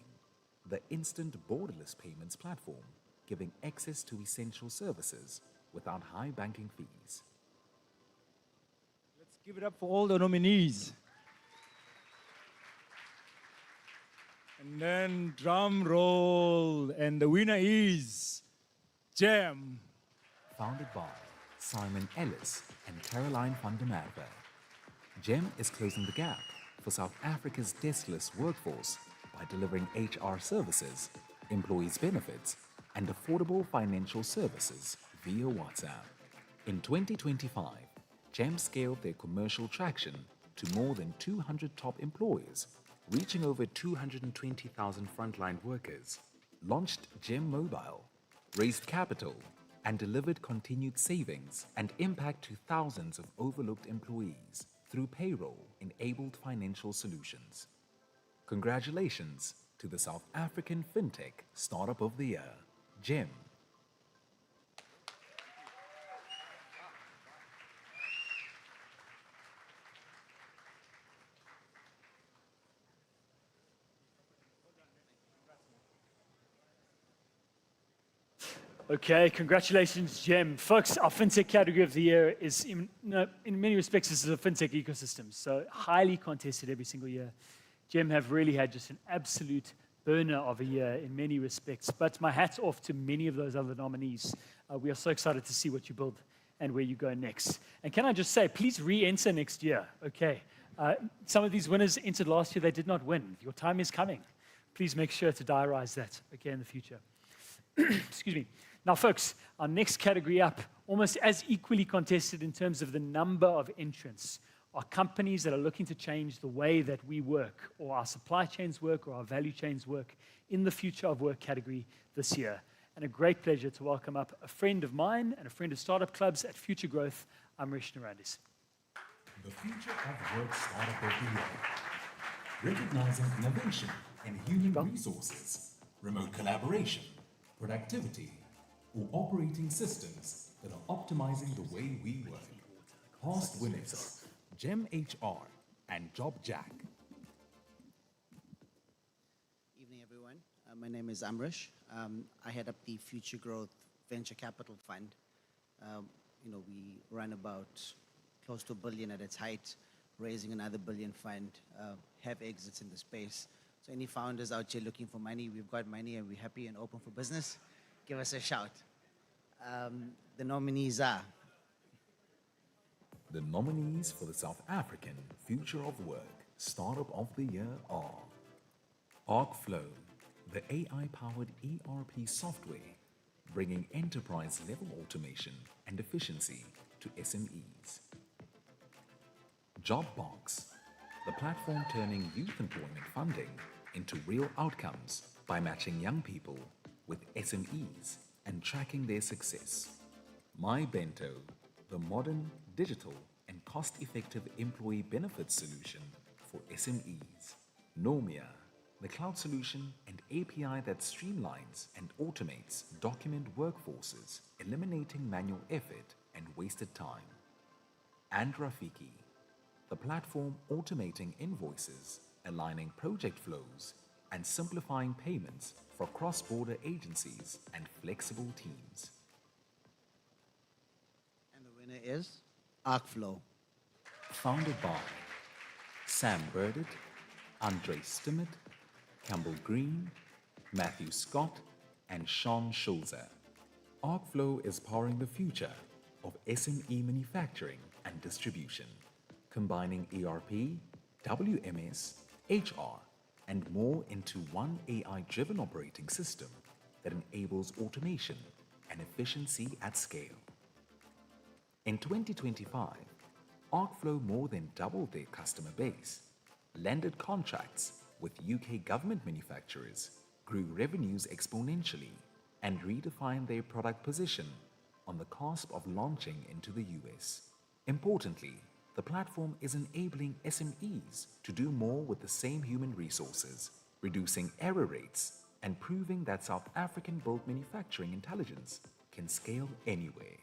the instant borderless payments platform, giving access to essential services without high banking fees. Let's give it up for all the nominees. And then drum roll, and the winner is GEM. Founded by Simon Ellis and Caroline van der Merwe, GEM is closing the gap for South Africa's deskless workforce by delivering HR services, employees' benefits, and affordable financial services via WhatsApp. In 2025, GEM scaled their commercial traction to more than 200 top employers, reaching over 220,000 frontline workers, launched GEM Mobile, raised capital, and delivered continued savings and impact to thousands of overlooked employees through payroll-enabled financial solutions. Congratulations to the South African FinTech Startup of the Year, GEM. Okay, congratulations, Gem. Folks, our FinTech category of the year is, in many respects, this is a FinTech ecosystem, so highly contested every single year. Gem have really had just an absolute burner of a year in many respects, but my hat's off to many of those other nominees. We are so excited to see what you build and where you go next. And can I just say, please re-enter next year, okay? Some of these winners entered last year, they did not win. Your time is coming. Please make sure to diarize that, okay, in the future. Excuse me. Now, folks, our next category up, almost as equally contested in terms of the number of entrants, are companies that are looking to change the way that we work, or our supply chains work, or our value chains work in the future of work category this year. And a great pleasure to welcome up a friend of mine and a friend of Startup Clubs at Future Growth, Amrish Narandis. The Future of Work Startup of the Year. Recognizing innovation in human resources, remote collaboration, productivity, or operating systems that are optimizing the way we work. Past winners, GEM HR and JobJack. Evening, everyone. My name is Amrish. I head up the Future Growth Venture Capital Fund. We run about close to $1 billion at its height, raising another $1 billion fund, have exits in the space. So any founders out here looking for money, we've got money and we're happy and open for business. Give us a shout. The nominees are. The nominees for the South African Future of Work Startup of the Year are ArcFlow, the AI-powered ERP software, bringing enterprise-level automation and efficiency to SMEs. JobBox, the platform turning youth employment funding into real outcomes by matching young people with SMEs and tracking their success. MyBento, the modern, digital, and cost-effective employee benefits solution for SMEs. Normia, the cloud solution and API that streamlines and automates document workforces, eliminating manual effort and wasted time. And Rafiki, the platform automating invoices, aligning project flows, and simplifying payments for cross-border agencies and flexible teams. And the winner is ArcFlow. Founded by Sam Burdett, Andre Stimmett, Campbell Green, Matthew Scott, and Sean Schulzer. ArcFlow is powering the future of SME manufacturing and distribution, combining ERP, WMS, HR, and more into one AI-driven operating system that enables automation and efficiency at scale. In 2025, ArcFlow more than doubled their customer base, landed contracts with UK government manufacturers, grew revenues exponentially, and redefined their product position on the cusp of launching into the US. Importantly, the platform is enabling SMEs to do more with the same human resources, reducing error rates and proving that South African-built manufacturing intelligence can scale anywhere.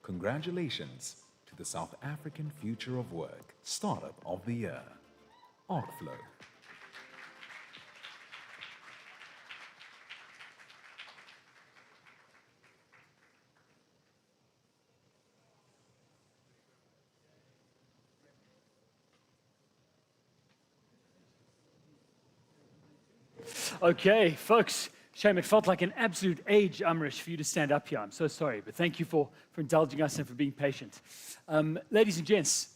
Congratulations to the South African Future of Work Startup of the Year, ArcFlow. Okay, folks, shame it felt like an absolute age, Amrish, for you to stand up here. I'm so sorry, but thank you for indulging us and for being patient. Ladies and gents,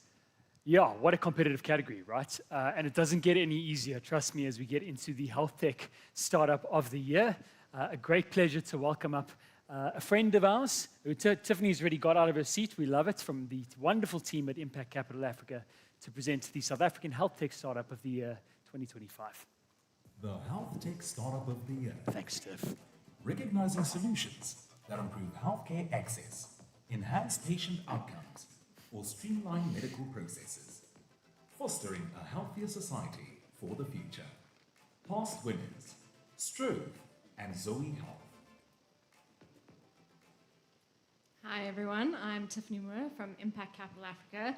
yeah, what a competitive category, right? And it doesn't get any easier, trust me, as we get into the Health Tech Startup of the Year. A great pleasure to welcome up a friend of ours, who Tiffany's already got out of her seat. We love it, from the wonderful team at Impact Capital Africa, to present the South African Health Tech Startup of the Year 2025. The Health Tech Startup of the Year. Thanks, Tiff. Recognizing solutions that improve healthcare access, enhance patient outcomes, or streamline medical processes, fostering a healthier society for the future. Past winners, Strove and Zoe Health. Hi everyone, I'm Tiffany Moore from Impact Capital Africa.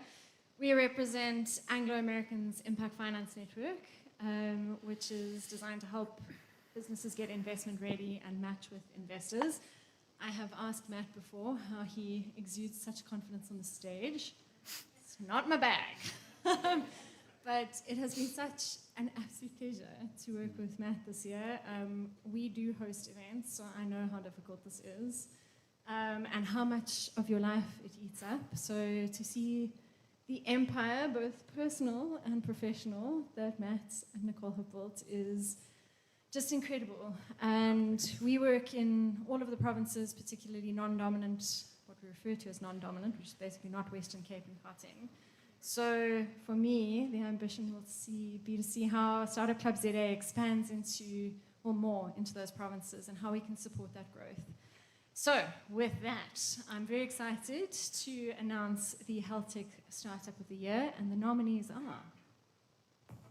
We represent Anglo American's Impact Finance Network, which is designed to help businesses get investment ready and match with investors. I have asked Matt before how he exudes such confidence on the stage. It's not my bag. But it has been such an absolute pleasure to work with Matt this year. We do host events, so I know how difficult this is. And how much of your life it eats up. So to see the empire, both personal and professional, that Matt and Nicole have built is just incredible. And we work in all of the provinces, particularly non-dominant, what we refer to as non-dominant, which is basically not Western Cape and Gauteng. So for me, the ambition will be to see how Startup Club ZA expands into, or more, into those provinces and how we can support that growth. So, with that, I'm very excited to announce the Health Tech Startup of the Year, and the nominees are...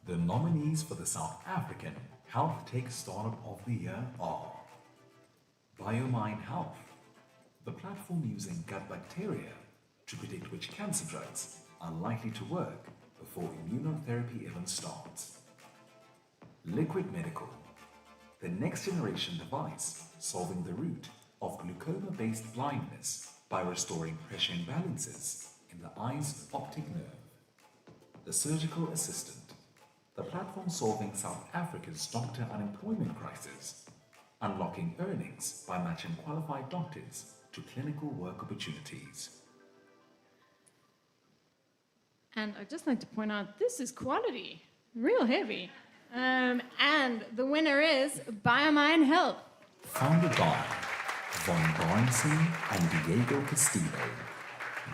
The nominees for the South African Health Tech Startup of the Year are BioMine Health, the platform using gut bacteria to predict which cancer drugs are likely to work before immunotherapy even starts. Liquid Medical, the next generation device solving the root of glaucoma-based blindness by restoring pressure imbalances in the eye's optic nerve. The Surgical Assistant, the platform solving South Africa's doctor unemployment crisis, unlocking earnings by matching qualified doctors to clinical work opportunities. And I'd just like to point out, this is quality, real heavy. And the winner is BioMine Health. Founded by Von Brunson and Diego Castillo,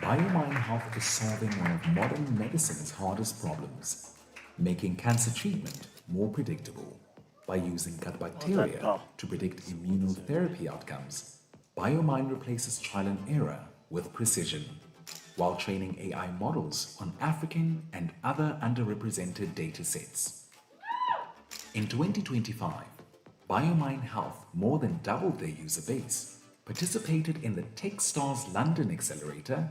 BioMine Health is solving one of modern medicine's hardest problems, making cancer treatment more predictable. By using gut bacteria to predict immunotherapy outcomes, BioMine replaces trial and error with precision, while training AI models on African and other underrepresented data sets. In 2025, BioMine Health more than doubled their user base, participated in the TechStars London Accelerator,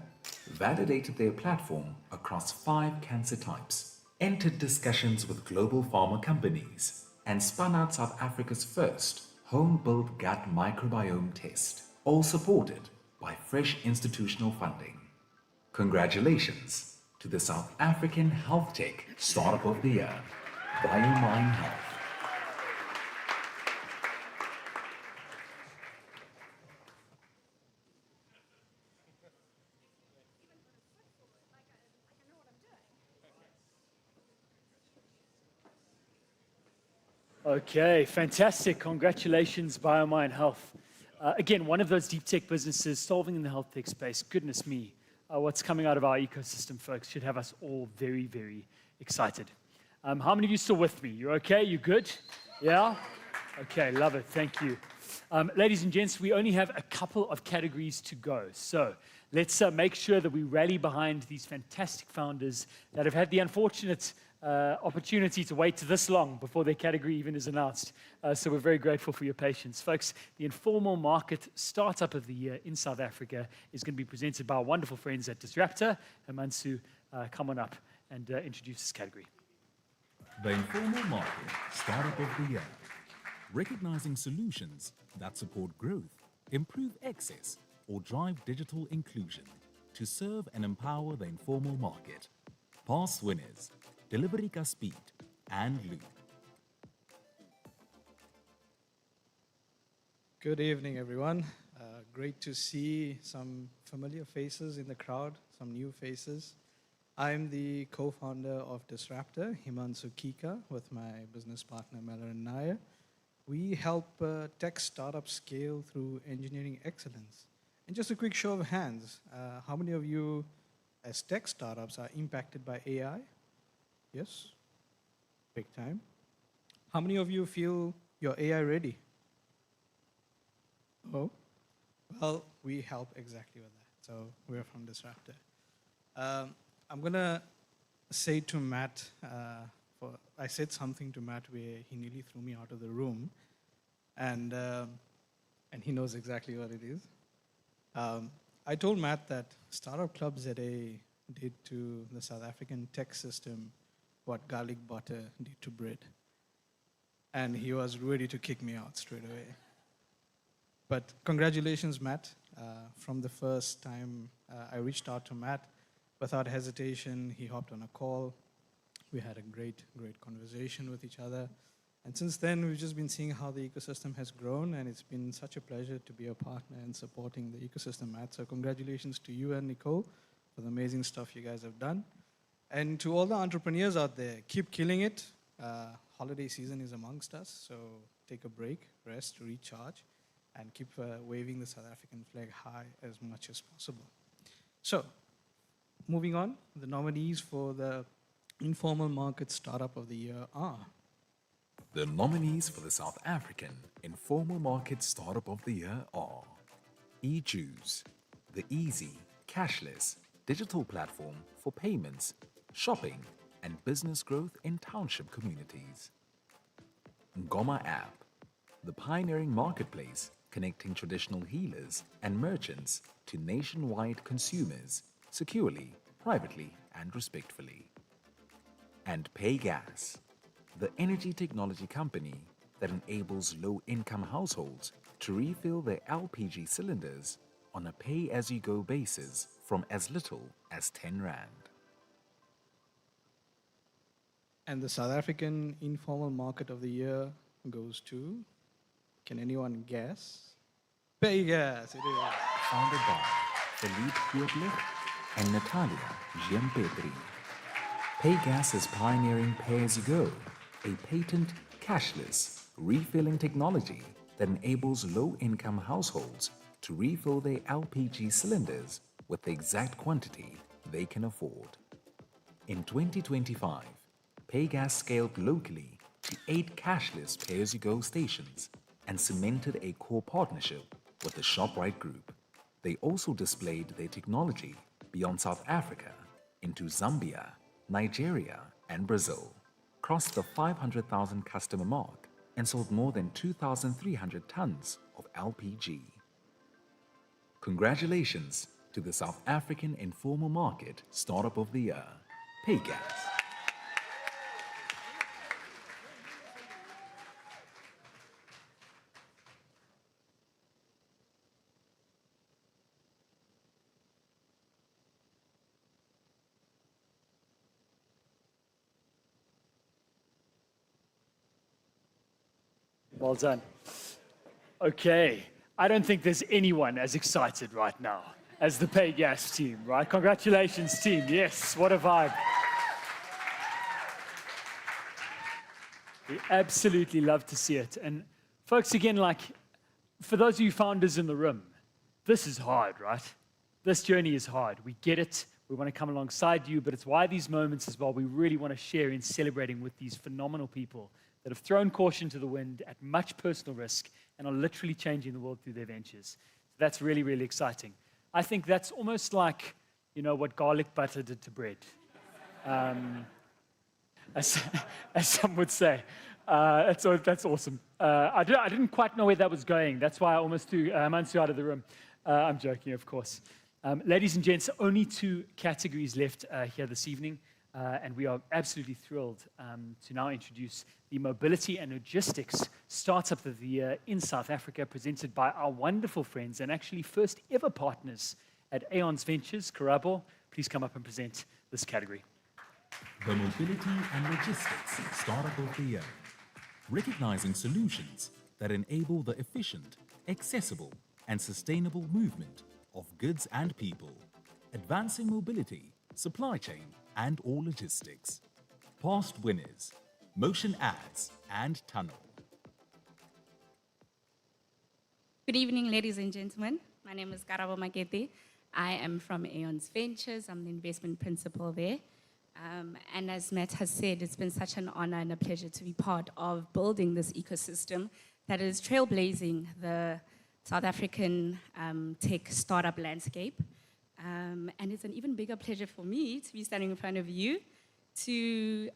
validated their platform across 5 cancer types, entered discussions with global pharma companies, and spun out South Africa's first home-built gut microbiome test, all supported by fresh institutional funding. Congratulations to the South African Health Tech Startup of the Year, BioMine Health. Okay, fantastic. Congratulations, BioMine Health. Again, one of those deep tech businesses solving in the health tech space. Goodness me, what's coming out of our ecosystem, folks, should have us all very, very excited. How many of you still with me? You okay? You good? Yeah? Okay, love it. Thank you. Ladies and gents, we only have a couple of categories to go. So let's make sure that we rally behind these fantastic founders that have had the unfortunate opportunity to wait this long before their category even is announced. So we're very grateful for your patience. Folks, the Informal Market Startup of the Year in South Africa is going to be presented by our wonderful friends at Disruptor. Himanshu, come on up and introduce this category. The Informal Market Startup of the Year, recognizing solutions that support growth, improve access, or drive digital inclusion to serve and empower the informal market. Past winners, Deliverica Speed and Loop. Good evening, everyone. Great to see some familiar faces in the crowd, some new faces. I'm the co-founder of Disruptor, Himanshu Kika, with my business partner, Melanie Nair. We help tech startups scale through engineering excellence. And just a quick show of hands, how many of you as tech startups are impacted by AI? Yes? Big time. How many of you feel you're AI ready? Oh, Well, we help exactly with that. So we're from Disruptor. I'm going to say to Matt, I said something to Matt where he nearly threw me out of the room, and he knows exactly what it is. I told Matt that Startup Club ZA did to the South African tech system what garlic butter did to bread. And he was ready to kick me out straight away. But congratulations, Matt. From the first time I reached out to Matt, without hesitation, he hopped on a call. We had a great, great conversation with each other. And since then, we've just been seeing how the ecosystem has grown, and it's been such a pleasure to be a partner in supporting the ecosystem, Matt. So congratulations to you and Nicole for the amazing stuff you guys have done. And to all the entrepreneurs out there, keep killing it. Holiday season is amongst us, so take a break, rest, recharge, and keep waving the South African flag high as much as possible. So, moving on, the nominees for the Informal Market Startup of the Year are... The nominees for the South African Informal Market Startup of the Year are eJuice, the easy, cashless, digital platform for payments, shopping, and business growth in township communities. Ngoma App, the pioneering marketplace connecting traditional healers and merchants to nationwide consumers securely, privately, and respectfully. And PayGas, the energy technology company that enables low-income households to refill their LPG cylinders on a pay-as-you-go basis from as little as 10 Rand. And the South African Informal Market of the Year goes to, can anyone guess? PayGas, it is. Founded by Philippe Huoblich and Natalia Giampetri. PayGas is pioneering pay-as-you-go, a patent, cashless, refilling technology that enables low-income households to refill their LPG cylinders with the exact quantity they can afford. In 2025, PayGas scaled locally to 8 cashless pay-as-you-go stations and cemented a core partnership with the ShopRite Group. They also displayed their technology beyond South Africa into Zambia, Nigeria, and Brazil, crossed the 500,000 customer mark, and sold more than 2,300 tons of LPG. Congratulations to the South African Informal Market Startup of the Year, PayGas. Well done. Okay, I don't think there's anyone as excited right now as the PayGas team, right? Congratulations, team. Yes, what a vibe. We absolutely love to see it. And folks, again, like, for those of you founders in the room, this is hard, right? This journey is hard. We get it. We want to come alongside you, but it's why these moments as well, we really want to share in celebrating with these phenomenal people that have thrown caution to the wind at much personal risk and are literally changing the world through their ventures. So that's really, really exciting. I think that's almost like, you know, what garlic butter did to bread, as some would say. That's awesome. I didn't quite know where that was going. That's why I almost threw Mansu out of the room. I'm joking, of course. Ladies and gents, only 2 categories left here this evening. And we are absolutely thrilled to now introduce the Mobility and Logistics Startup of the Year in South Africa, presented by our wonderful friends and actually first ever partners at Aeons Ventures. Karabo, please come up and present this category. The Mobility and Logistics Startup of the Year, recognizing solutions that enable the efficient, accessible, and sustainable movement of goods and people, advancing mobility, supply chain, and all logistics. Past winners, Motion Ads and Tunnel. Good evening, ladies and gentlemen. My name is Karabo Makete. I am from Aeons Ventures. I'm the investment principal there. And as Matt has said, it's been such an honor and a pleasure to be part of building this ecosystem that is trailblazing the South African tech startup landscape. And it's an even bigger pleasure for me to be standing in front of you to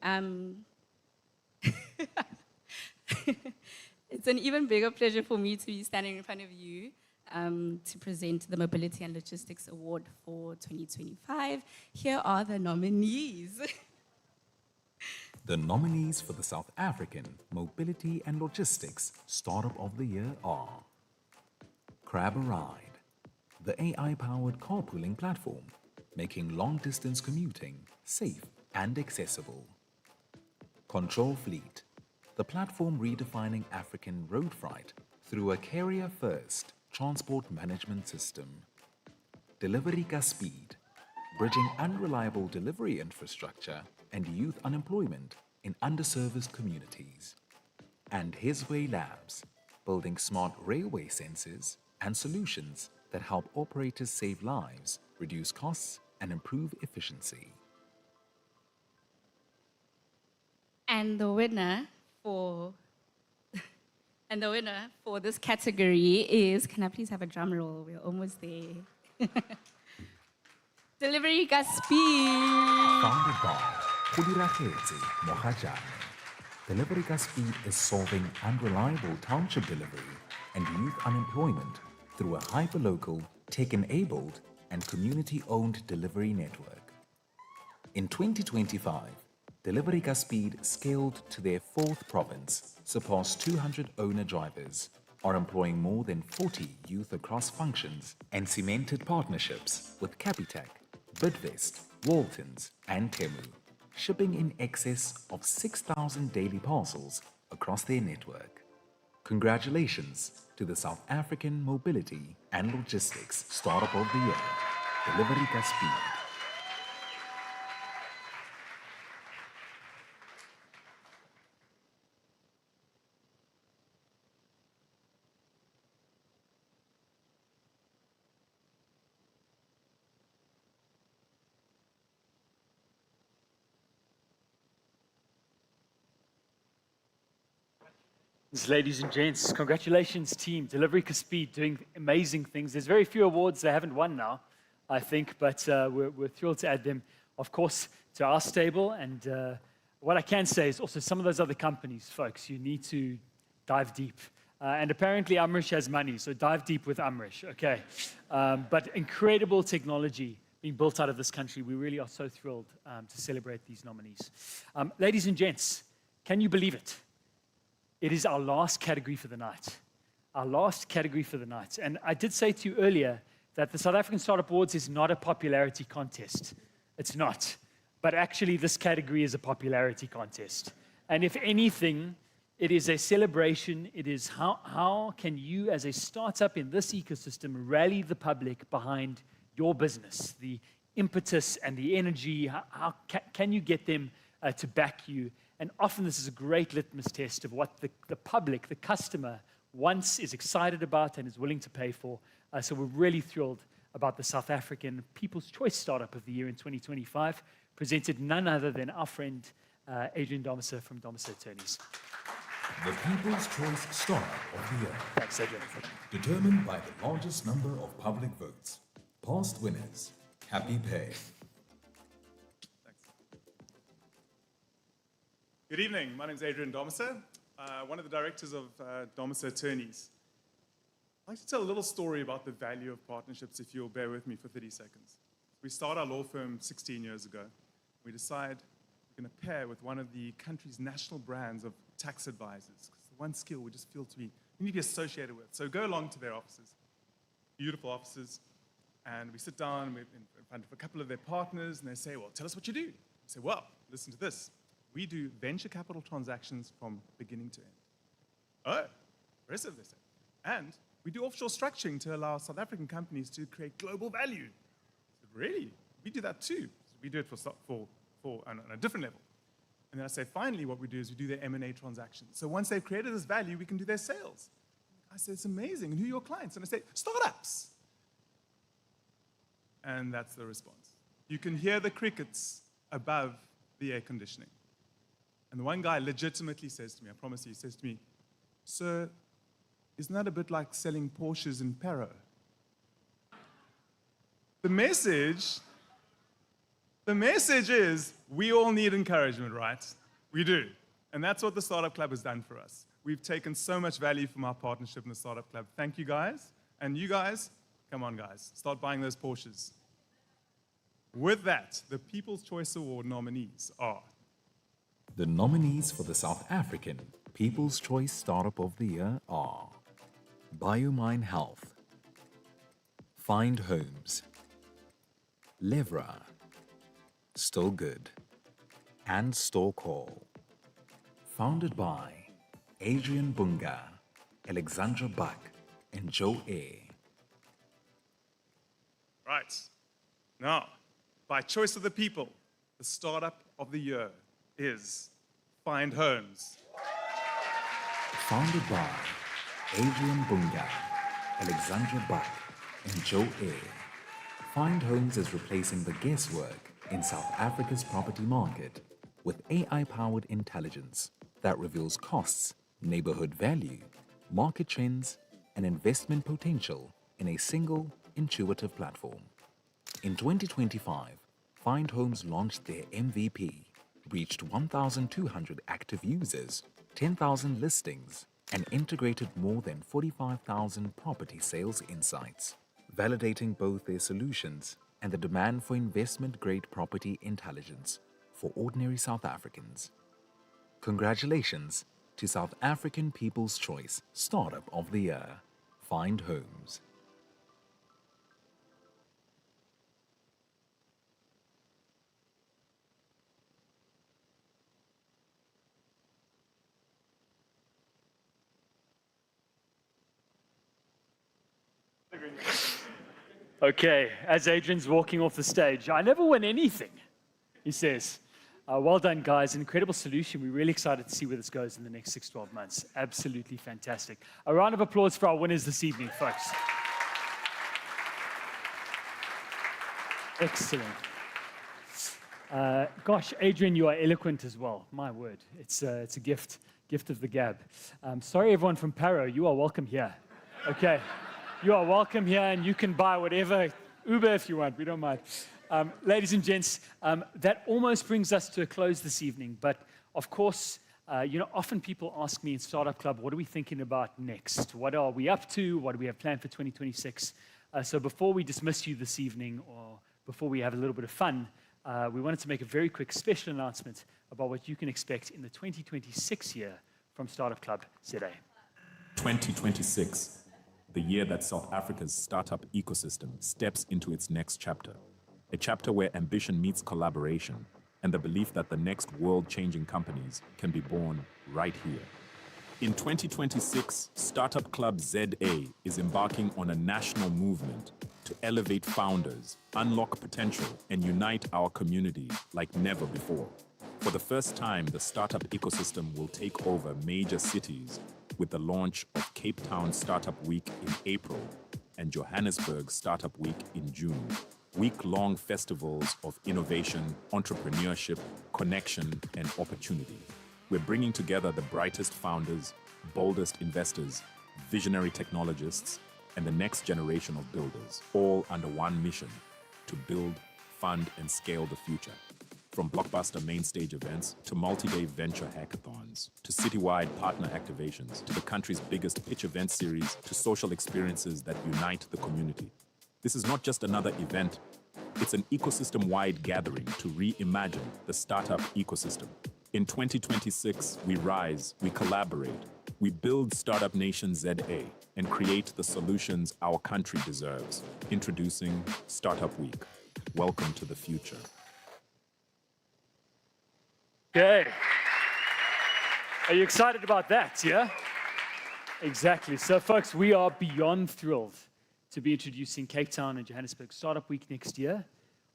it's an even bigger pleasure for me to be standing in front of you to present the Mobility and Logistics Award for 2025. Here are the nominees. The nominees for the South African Mobility and Logistics Startup of the Year are Grab a Ride, the AI-powered carpooling platform, making long-distance commuting safe and accessible. Control Fleet, the platform redefining African road freight through a carrier-first transport management system. Delivery Ka Speed, bridging unreliable delivery infrastructure and youth unemployment in underserviced communities. And His Way Labs, building smart railway sensors and solutions that help operators save lives, reduce costs, and improve efficiency. And the winner for this category is, can I please have a drum roll? We're almost there. Delivery Ka Speed. Founded by Khudiraketse Mohajane, Delivery Ka Speed is solving unreliable township delivery and youth unemployment through a hyperlocal, tech-enabled, and community-owned delivery network. In 2025, Delivery Ka Speed scaled to their 4th province, surpassed 200 owner-drivers, are employing more than 40 youth across functions, and cemented partnerships with Capitec, Bidvest, Waltons, and Temu, shipping in excess of 6,000 daily parcels across their network. Congratulations to the South African Mobility and Logistics Startup of the Year, Delivery Ka Speed. Ladies and gents, congratulations team. Delivery Ka Speed doing amazing things. There's very few awards they haven't won now, I think, but we're thrilled to add them, of course, to our stable. And what I can say is also some of those other companies, folks, you need to dive deep. And apparently Amrish has money, so dive deep with Amrish, okay? But incredible technology being built out of this country. We really are so thrilled to celebrate these nominees. Ladies and gents, can you believe it? It is our last category for the night. Our last category for the night. And I did say to you earlier that the South African Startup Awards is not a popularity contest. It's not. But actually, this category is a popularity contest. And if anything, it is a celebration. It is how can you, as a startup in this ecosystem, rally the public behind your business, the impetus and the energy. How can you get them to back you? And often this is a great litmus test of what the public, the customer, wants, is excited about, and is willing to pay for. So we're really thrilled about the South African People's Choice Startup of the Year in 2025, presented none other than our friend Adrian Domser from Domser Attorneys. The People's Choice Startup of the Year. Thanks, Adrian. Determined by the largest number of public votes. Past winners, Happy Pay. Good evening. My name is Adrian Domser, one of the directors of Domser Attorneys. I'd like to tell a little story about the value of partnerships, if you'll bear with me for 30 seconds. We started our law firm 16 years ago. We decided we're going to pair with one of the country's national brands of tax advisors, because the one skill we just feel we need to be associated with. So go along to their offices, beautiful offices, and we sit down in front of a couple of their partners, and they say, well, tell us what you do. We say, well, listen to this. We do venture capital transactions from beginning to end. Oh, impressive, they say. And we do offshore structuring to allow South African companies to create global value. I said, really? We do that too. So we do it on a different level. And then I say, finally, what we do is we do their M&A transactions. So once they've created this value, we can do their sales. I say, it's amazing. And who are your clients? And I say, startups. And that's the response. You can hear the crickets above the air conditioning. And the one guy legitimately says to me, I promise you, he says to me, sir, Isn't that a bit like selling Porsches in Paro? The message is we all need encouragement, right? We do. And that's what the Startup Club has done for us. We've taken so much value from our partnership in the Startup Club. Thank you guys. And you guys, come on guys, start buying those Porsches. With that, the People's Choice Award nominees are The nominees for the South African People's Choice Startup of the Year are BioMine Health, Find Homes, Levra, Still Good, and Store Call. Founded by Adrian Bunga, Alexandra Buck, and Joe A. right. Now, by choice of the people, the Startup of the Year is Find Homes. Founded by Adrian Bunga, Alexandra Buck, and Joe A. Find Homes is replacing the guesswork in South Africa's property market with AI-powered intelligence that reveals costs, neighborhood value, market trends, and investment potential in a single, intuitive platform. In 2025, Find Homes launched their MVP, reached 1,200 active users, 10,000 listings, and integrated more than 45,000 property sales insights, validating both their solutions and the demand for investment-grade property intelligence for ordinary South Africans. Congratulations to South African People's Choice Startup of the Year, Find Homes. Okay, as Adrian's walking off the stage, I never win anything, he says. Well done, guys. Incredible solution. We're really excited to see where this goes in the next 6-12 months. Absolutely fantastic. A round of applause for our winners this evening, folks. Excellent. Gosh, Adrian, you are eloquent as well. My word, it's a gift of the gab. Sorry, everyone from Paro, you are welcome here. Okay. You are welcome here, and you can buy whatever, Uber if you want, we don't mind. Ladies and gents, that almost brings us to a close this evening, but of course, often people ask me in Startup Club, what are we thinking about next? What are we up to? What do we have planned for 2026? So before we dismiss you this evening, or before we have a little bit of fun, we wanted to make a very quick special announcement about what you can expect in the 2026 year from Startup Club ZA. 2026. The year that South Africa's startup ecosystem steps into its next chapter. A chapter where ambition meets collaboration and the belief that the next world-changing companies can be born right here. In 2026, Startup Club ZA is embarking on a national movement to elevate founders, unlock potential, and unite our community like never before. For the first time, the startup ecosystem will take over major cities with the launch of Cape Town Startup Week in April and Johannesburg Startup Week in June. Week-long festivals of innovation, entrepreneurship, connection, and opportunity. We're bringing together the brightest founders, boldest investors, visionary technologists, and the next generation of builders, all under one mission: to build, fund, and scale the future. From blockbuster main stage events to multi-day venture hackathons, to citywide partner activations, to the country's biggest pitch event series, to social experiences that unite the community. This is not just another event, it's an ecosystem-wide gathering to reimagine the startup ecosystem. In 2026, we rise, we collaborate, we build Startup Nation ZA and create the solutions our country deserves. Introducing Startup Week. Welcome to the future. Okay. Are you excited about that, yeah? Exactly. So, folks, we are beyond thrilled to be introducing Cape Town and Johannesburg Startup Week next year.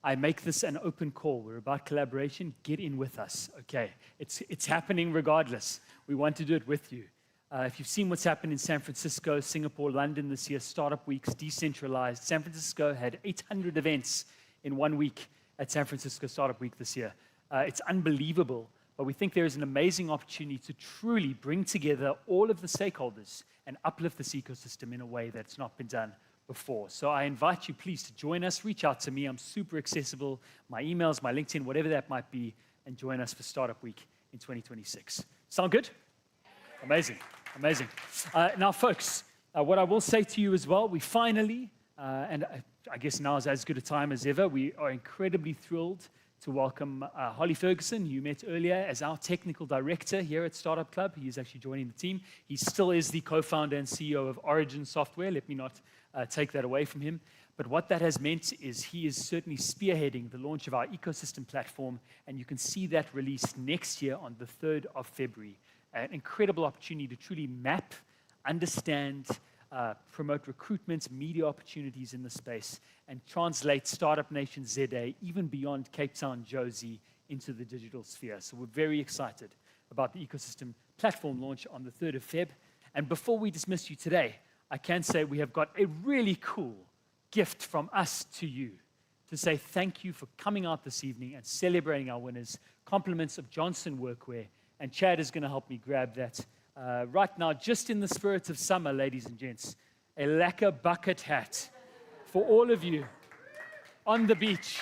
I make this an open call. We're about collaboration. Get in with us, okay? It's happening regardless. We want to do it with you. If you've seen what's happened in San Francisco, Singapore, London this year, Startup Weeks, decentralized. San Francisco had 800 events in 1 week at San Francisco Startup Week this year. It's unbelievable. but we think there is an amazing opportunity to truly bring together all of the stakeholders and uplift this ecosystem in a way that's not been done before. So I invite you, please, to join us. Reach out to me. I'm super accessible. My emails, my LinkedIn, whatever that might be, and join us for Startup Week in 2026. Sound good? Amazing, amazing. Now, folks, what I will say to you as well, we finally, and I guess now is as good a time as ever, we are incredibly thrilled to welcome Holly Ferguson, who you met earlier, as our technical director here at Startup Club. He is actually joining the team. He still is the co-founder and CEO of Origin Software. Let me not take that away from him. But what that has meant is he is certainly spearheading the launch of our ecosystem platform, and you can see that released next year on the 3rd of February. An incredible opportunity to truly map, understand, promote recruitment, media opportunities in the space, and translate Startup Nation ZA even beyond Cape Town, Jozi, into the digital sphere. So we're very excited about the ecosystem platform launch on the 3rd of Feb. And before we dismiss you today, I can say we have got a really cool gift from us to you to say thank you for coming out this evening and celebrating our winners. Compliments of Johnson Workwear. And Chad is going to help me grab that right now, just in the spirit of summer, ladies and gents. A lacquer bucket hat for all of you on the beach.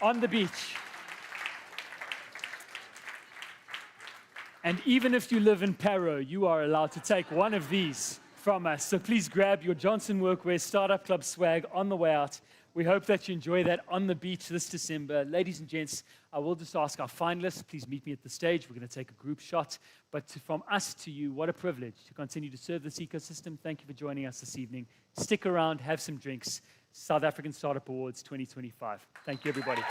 On the beach. And even if you live in Paro, you are allowed to take one of these from us. So please grab your Johnson Workwear Startup Club swag on the way out. We hope that you enjoy that on the beach this December. Ladies and gents, I will just ask our finalists, please meet me at the stage. We're going to take a group shot. But from us to you, what a privilege to continue to serve this ecosystem. Thank you for joining us this evening. Stick around, have some drinks. South African Startup Awards 2025. Thank you, everybody.